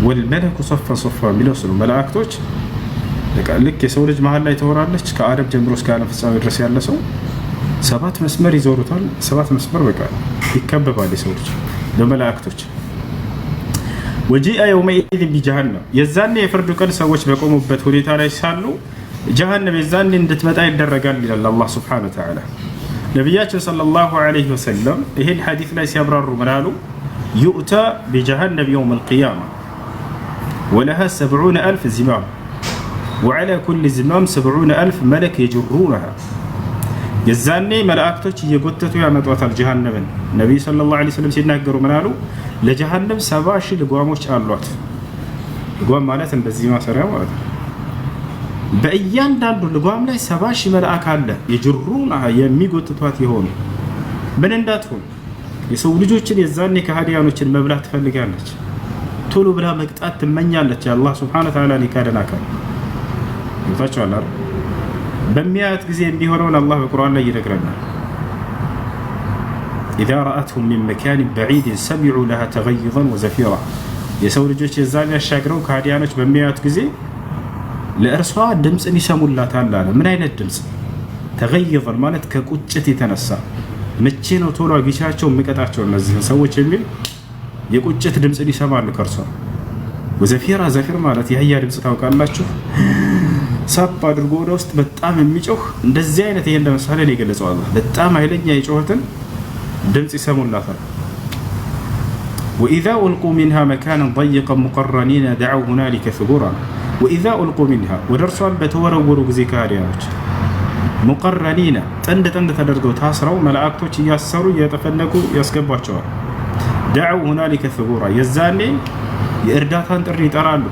ወልመለኩ ሶፈን ሶፋ የሚለው ስሉ መላእክቶች ልክ የሰው ልጅ መሀል ላይ ትሆናለች። ከአደም ጀምሮ እስከ ዓለም ፍጻሜ ድረስ ያለ ሰው 7 መስመር ይዞሩታል። 7 መስመር በቃ ይከበባል የሰው ልጅ በመላእክቶች። ወጂአ የውመኢዝን ቢጀሃነም፣ የዛኔ የፍርዱ ቀን ሰዎች በቆሙበት ሁኔታ ላይ ሳሉ ጀሃነም የዛኔ እንድትመጣ ይደረጋል ይላል አላህ ሱብሓነሁ ወተዓላ። ነቢያችን ሰለላሁ ዐለይሂ ወሰለም ይህን ሐዲስ ላይ ሲያብራሩ ምን አሉ? ዩእታ ቢጀሃነም የውም አልቂያማ ወለሃ 70,000 ዚማም ወዐላ ኩሊ ዚማም 70,000 መለክ የጅሩነሃ። የዛኔ መላእክቶች እየጎተቱ ያመጧታል ጀሃነምን። ነቢዩ ሰለላሁ ዐለይሂ ወሰለም ሲናገሩ ምን አሉ? ለጀሃነም 70,000 ልጓሞች አሏት። ልጓም ማለት እንደዚህ ማሰሪያ ማለት ነው። በእያንዳንዱ ልጓም ላይ 70,000 መልአክ አለ። የጅሩነሃ የሚጎትቷት የሆኑ ምን እንዳትሆን የሰው ልጆችን የዛኔ ከሃዲያኖችን መብላት ትፈልጋለች። ቶሎ ብላ መቅጣት ትመኛለች። የአላህ ሱብሓነሁ ወተዓላ ሊካደን አካል ይወጣቸዋል አይደል? በሚያዩት ጊዜ እንዲሆነውን አላህ በቁርአን ላይ ይነግረናል። ኢዛ ረአትሁም ሚን መካኒን በዒድን ሰሚዑ ለሃ ተገይዘን ወዘፊራ። የሰው ልጆች የዛኔ ያሻግረው ከሃዲያኖች በሚያዩት ጊዜ ለእርሷ ድምፅን ይሰሙላታል አለ። ምን አይነት ድምፅ? ተገይዘን ማለት ከቁጭት የተነሳ መቼ ነው ቶሎ አግኝቻቸው የምቀጣቸው እነዚህን ሰዎች የሚል የቁጭት ድምፅን ይሰማሉ ከእርሷ። ወዘፊራ፣ ዘፊር ማለት የአህያ ድምፅ ታውቃላችሁ? ሳብ አድርጎ ወደ ውስጥ በጣም የሚጮህ እንደዚህ አይነት ይሄ እንደምሳሌ ነው የገለጸው አላህ። በጣም ኃይለኛ የጮህትን ድምፅ ይሰሙላታል። ወኢዛ ኡልቁ ሚንሃ መካነን ضيقا ሙቀረኒነ ደዐው ሁናሊከ ሱቡራ። ወኢዛ ኡልቁ ሚንሃ ወደ እርሷን በተወረወሩ ጊዜ ከሃዲያኖች ሙቀረኒነ ጥንድ ጥንድ ተደርገው ታስረው መላእክቶች እያሰሩ እየተፈነቁ ያስገቧቸዋል። ደዐው ሁናሊከ ሱቡራ፣ የዛኔ የእርዳታን ጥሪ ይጠራሉ።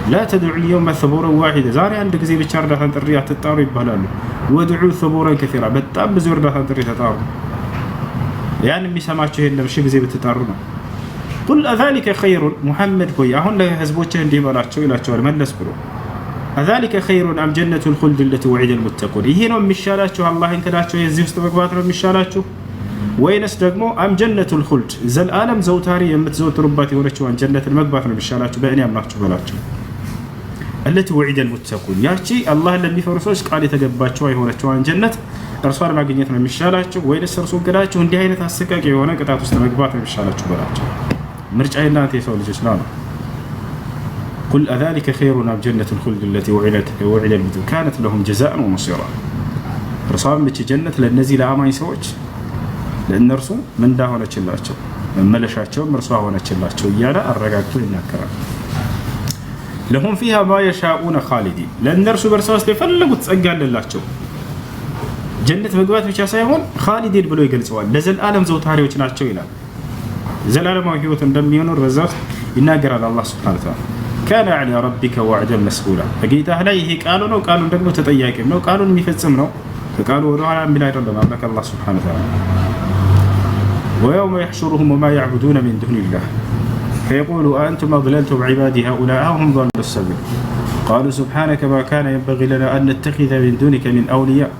ላ ተድዑ ልየውመ ሱቡረን ዋሒደ፣ ዛሬ አንድ ጊዜ ብቻ እርዳታን ጥሪ አትጣሩ ይባላሉ። ወድዑ ሱቡረን ከሲራ፣ በጣም ብዙ እርዳታን ጥሪ ተጣሩ። ያን የሚሰማቸው የለም፣ ሺህ ጊዜ ብትጣሩ ነው። ቁል አዛሊከ ኸይሩን ሙሐመድ ሆይ አሁን ለህዝቦችህ እንዲህ በላቸው ይላቸዋል መለስ ብሎ አዛሊከ ኸይሩን አም ጀነቱል ኹልድ ለቲ ወዒደ አልሙተቁን ይሄ ነው የሚሻላችሁ አላህን ክዳችሁ የዚህ ውስጥ መግባት ነው የሚሻላችሁ ወይንስ ደግሞ አም ጀነቱል ኹልድ ዘልዓለም ዘውታሪ የምትዘወትሩባት የሆነችዋን ጀነትን መግባት ነው የሚሻላችሁ በእኔ አምናችሁ በላቸው አለቲ ወዒደ አልሙተቁን ያቺ አላህን ለሚፈሩ ሰዎች ቃል የተገባቸው የሆነችዋን ጀነት እርሷን ማግኘት ነው የሚሻላችሁ ወይንስ እርሱን ክዳችሁ እንዲህ አይነት አሰቃቂ የሆነ ቅጣት ውስጥ መግባት ነው የሚሻላችሁ በላቸው ምርጫዬ እናንተ የሰው ልጆች ነው قل أذلك خير أم جنة الخلد التي وعد المتقون كانت لهم جزاء ومصيرا رسام بتش جنة للنزيل أماني سوتش لأن رسوم من ده هنا تشلاتشو من ملشاتشو مرسوا هنا تشلاتشو يالا الرجعتو النكرة لهم فيها ما يشاءون خالدين لأن رسول برساس تفلقوا تسجل للاتشو جنة مقبات بشاسيهم خالدين بلو يقل سؤال لزل العالم زوتاري وتناتشو إلى زل العالم وهيوت دم ينور رزاق يناقر على الله سبحانه وتعالى كان على ربك وعدا مسؤولا فقيت عليه قالوا نو قالوا ደግሞ ተጠያቂም ነው ቃሉን የሚፈጽም ነው ከቃሉ ወደ ኋላ ምን አይደለም አምላክ አላህ Subhanahu Wa Ta'ala ويوم يحشرهم وما يعبدون من دون الله فيقول أنتم أضللتم عبادي هؤلاء هم ضلوا السبيل قالوا سبحانك ما كان ينبغي لنا أن نتخذ من دونك من أولياء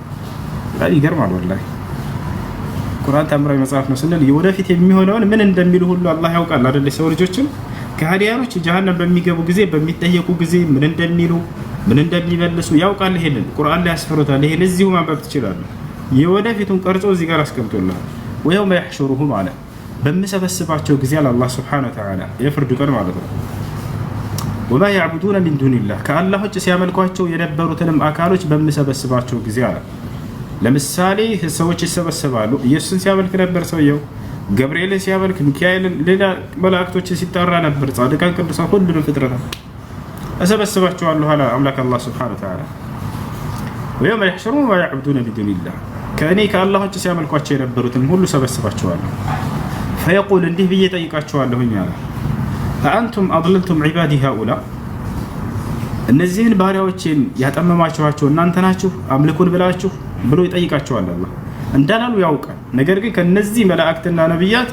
هذه قرمة والله ቁርአን ተምረው መጽሐፍ ነው ስንል የወደፊት የሚሆነውን ምን እንደሚሉ ሁሉ አላህ ያውቃል አይደል ሰው ልጆችን ከሃዲያኖች ጀሃነም በሚገቡ ጊዜ በሚጠየቁ ጊዜ ምን እንደሚሉ ምን እንደሚመልሱ ያውቃል ይሄንን ቁርአን ላይ ያስፈሩታል ይሄን እዚሁ ማንበብ ትችላለህ የወደፊቱን ቀርጾ እዚህ ጋር አስቀምጦልሃል ወየውመ يحشرهم على በሚሰበስባቸው ጊዜ አላህ Subhanahu Wa Ta'ala የፍርዱ ቀን ማለት ነው وما يعبدون من دون الله ከአላህ ውጭ ሲያመልኳቸው የነበሩትንም አካሎች በሚሰበስባቸው ጊዜ አለ ለምሳሌ ሰዎች ይሰበሰባሉ ኢየሱስን ሲያመልክ ነበር ሰውየው ገብርኤልን ሲያመልክ ሚካኤልን ሌላ መላእክቶችን ሲጣራ ነበር ጻድቃን ቅዱሳን ሁሉንም ፍጥረታት እሰበስባቸዋለሁ አለ አምላክ አላህ Subhanahu Wa Ta'ala ويوم يحشرون ما يعبدون من دون الله ከእኔ ከአላህ ውጭ ሲያመልኳቸው የነበሩትን ሁሉ ሰበስባቸዋለሁ فيقول እንዲህ ብዬ ጠይቃቸዋለሁኝ አለ أأنتم أضللتم عبادي هؤلاء እነዚህን ባሪያዎችን ያጠመማችኋቸው እናንተ ናችሁ አምልኩን ብላችሁ ብሎ ይጠይቃቸዋል አላህ እንዳላሉ ያውቃል ነገር ግን ከነዚህ መላእክትና ነብያት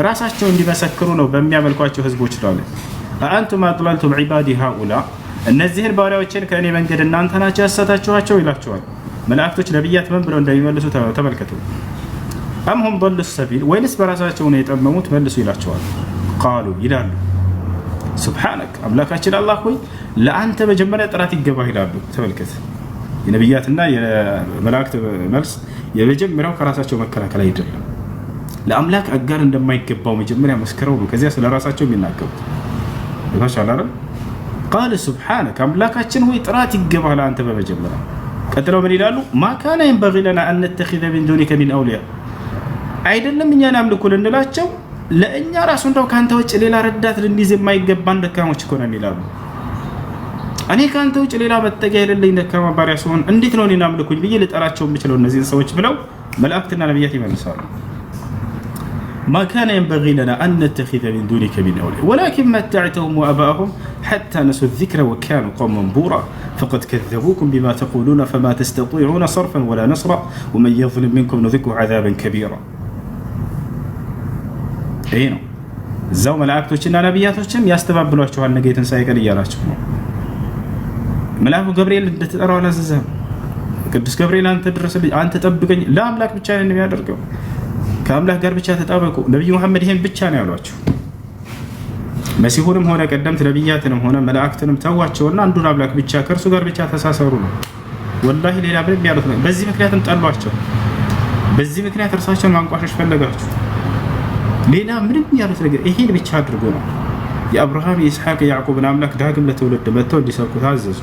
ራሳቸው እንዲመሰክሩ ነው በሚያመልኳቸው ህዝቦች ላይ أأنتم أضللتم عبادي هؤلاء እነዚህን ባሪያዎችን ከእኔ መንገድ እናንተ ናችሁ ያሳታችኋቸው ይላቸዋል መላእክቶች ነብያት ምን ብለው እንደሚመልሱ ተመልከቱ أم هم ضلوا السبيل ወይንስ በራሳቸው ነው የጠመሙት መልሱ ይላቸዋል قالوا ይላሉ سبحانك አምላካችን አላህ ሆይ ለአንተ መጀመሪያ ጥራት ይገባህ ይላሉ ተመልከት የነብያትና የመላእክት መልስ የመጀመሪያው ከራሳቸው መከላከል አይደለም ለአምላክ አጋር እንደማይገባው መጀመሪያ መስከረው ነው ከዚያ ስለራሳቸው የሚናገሩት ይባሻላል قال سبحانك አምላካችን ሆይ ጥራት ይገባህ ለአንተ በመጀመሪያ ቀጥለው ምን ይላሉ ما كان ينبغي لنا أن نتخذ من دونك من أولياء አይደለም እኛን አምልኩ ልንላቸው ለእኛ ራሱ እንደው ካንተ ውጭ ሌላ ረዳት ልንይዝ የማይገባን ደካሞች እኮ ነን ይላሉ እኔ ካንተ ውጭ ሌላ መጠጊያ የሌለኝ ደካማ ባሪያ ስሆን እንዴት ነው እኔን አምልኩኝ ብዬ ልጠራቸው የምችለው እነዚህን ሰዎች ብለው መላእክትና ነብያት ይመልሳሉ ما كان ينبغي لنا أن نتخذ من دونك من أولياء ولكن متعتهم وآباءهم حتى نسوا الذكر وكانوا قوما بورا فقد كذبوكم بما تقولون فما تستطيعون صرفا ولا نصرا ومن يظلم منكم نذقه عذابا كبيرا ይሄ ነው እዛው መላእክቶችና ነብያቶችም ያስተባብሏቸዋል ነገ ትንሣኤ ቀን እያላቸው ነው መልአኩ ገብርኤል እንደተጠራው አላዘዘም ቅዱስ ገብርኤል አንተ ድረስልኝ አንተ ጠብቀኝ ለአምላክ ብቻ ነው የሚያደርገው ከአምላክ ጋር ብቻ ተጣበቁ ነብዩ መሐመድ ይሄን ብቻ ነው ያሏቸው መሲሁንም ሆነ ቀደምት ነብያትንም ሆነ መላእክትንም ተዋቸውና አንዱን አምላክ ብቻ ከእርሱ ጋር ብቻ ተሳሰሩ ነው ወላሂ ሌላ ምንም ያሉት ነው በዚህ ምክንያትም ጠሏቸው በዚህ ምክንያት እርሳቸውን ማንቋሸሽ ፈለጋችሁ ሌላ ምንም ያሉት ነገር ይሄን ብቻ አድርጎ ነው የአብርሃም የኢስሐቅ የያዕቆብን አምላክ ዳግም ለተወለደ መጥተው እንዲሰብኩ ታዘዙ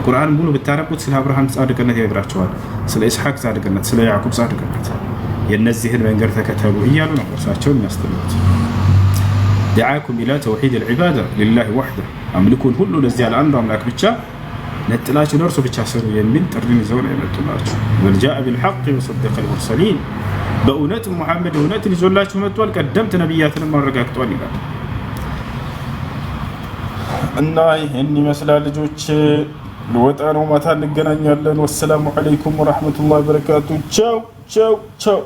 ቁርአን ሙሉ ብታነቡት ስለ አብርሃም ጻድቅነት ይነግራቸዋል ስለ ኢስሐቅ ጻድቅነት ስለ ያዕቆብ ጻድቅነት የነዚህን መንገድ ተከተሉ እያሉ ነው እርሳቸውን ያስተምሩት دعاكم الى توحيد العباده لله وحده አምልኩን ሁሉ ለዚያ ለአንዱ አምላክ ብቻ ነጥላችሁ ለእርሱ ብቻ ስሩ የሚል ጥሪን ይዘው ነው የመጡላችሁ ወልጃአ بالحق وصدق المرسلين በእውነት ሙሐመድ እውነትን ይዞላችሁ መጥቷል ቀደምት ነብያትንም አረጋግጧል ይላል እና ይሄን ይመስላል ልጆች ለወጣ ነው ማታ እንገናኛለን ወሰላሙ አለይኩም ወራህመቱላሂ ወበረካቱ ቻው ቻው ቻው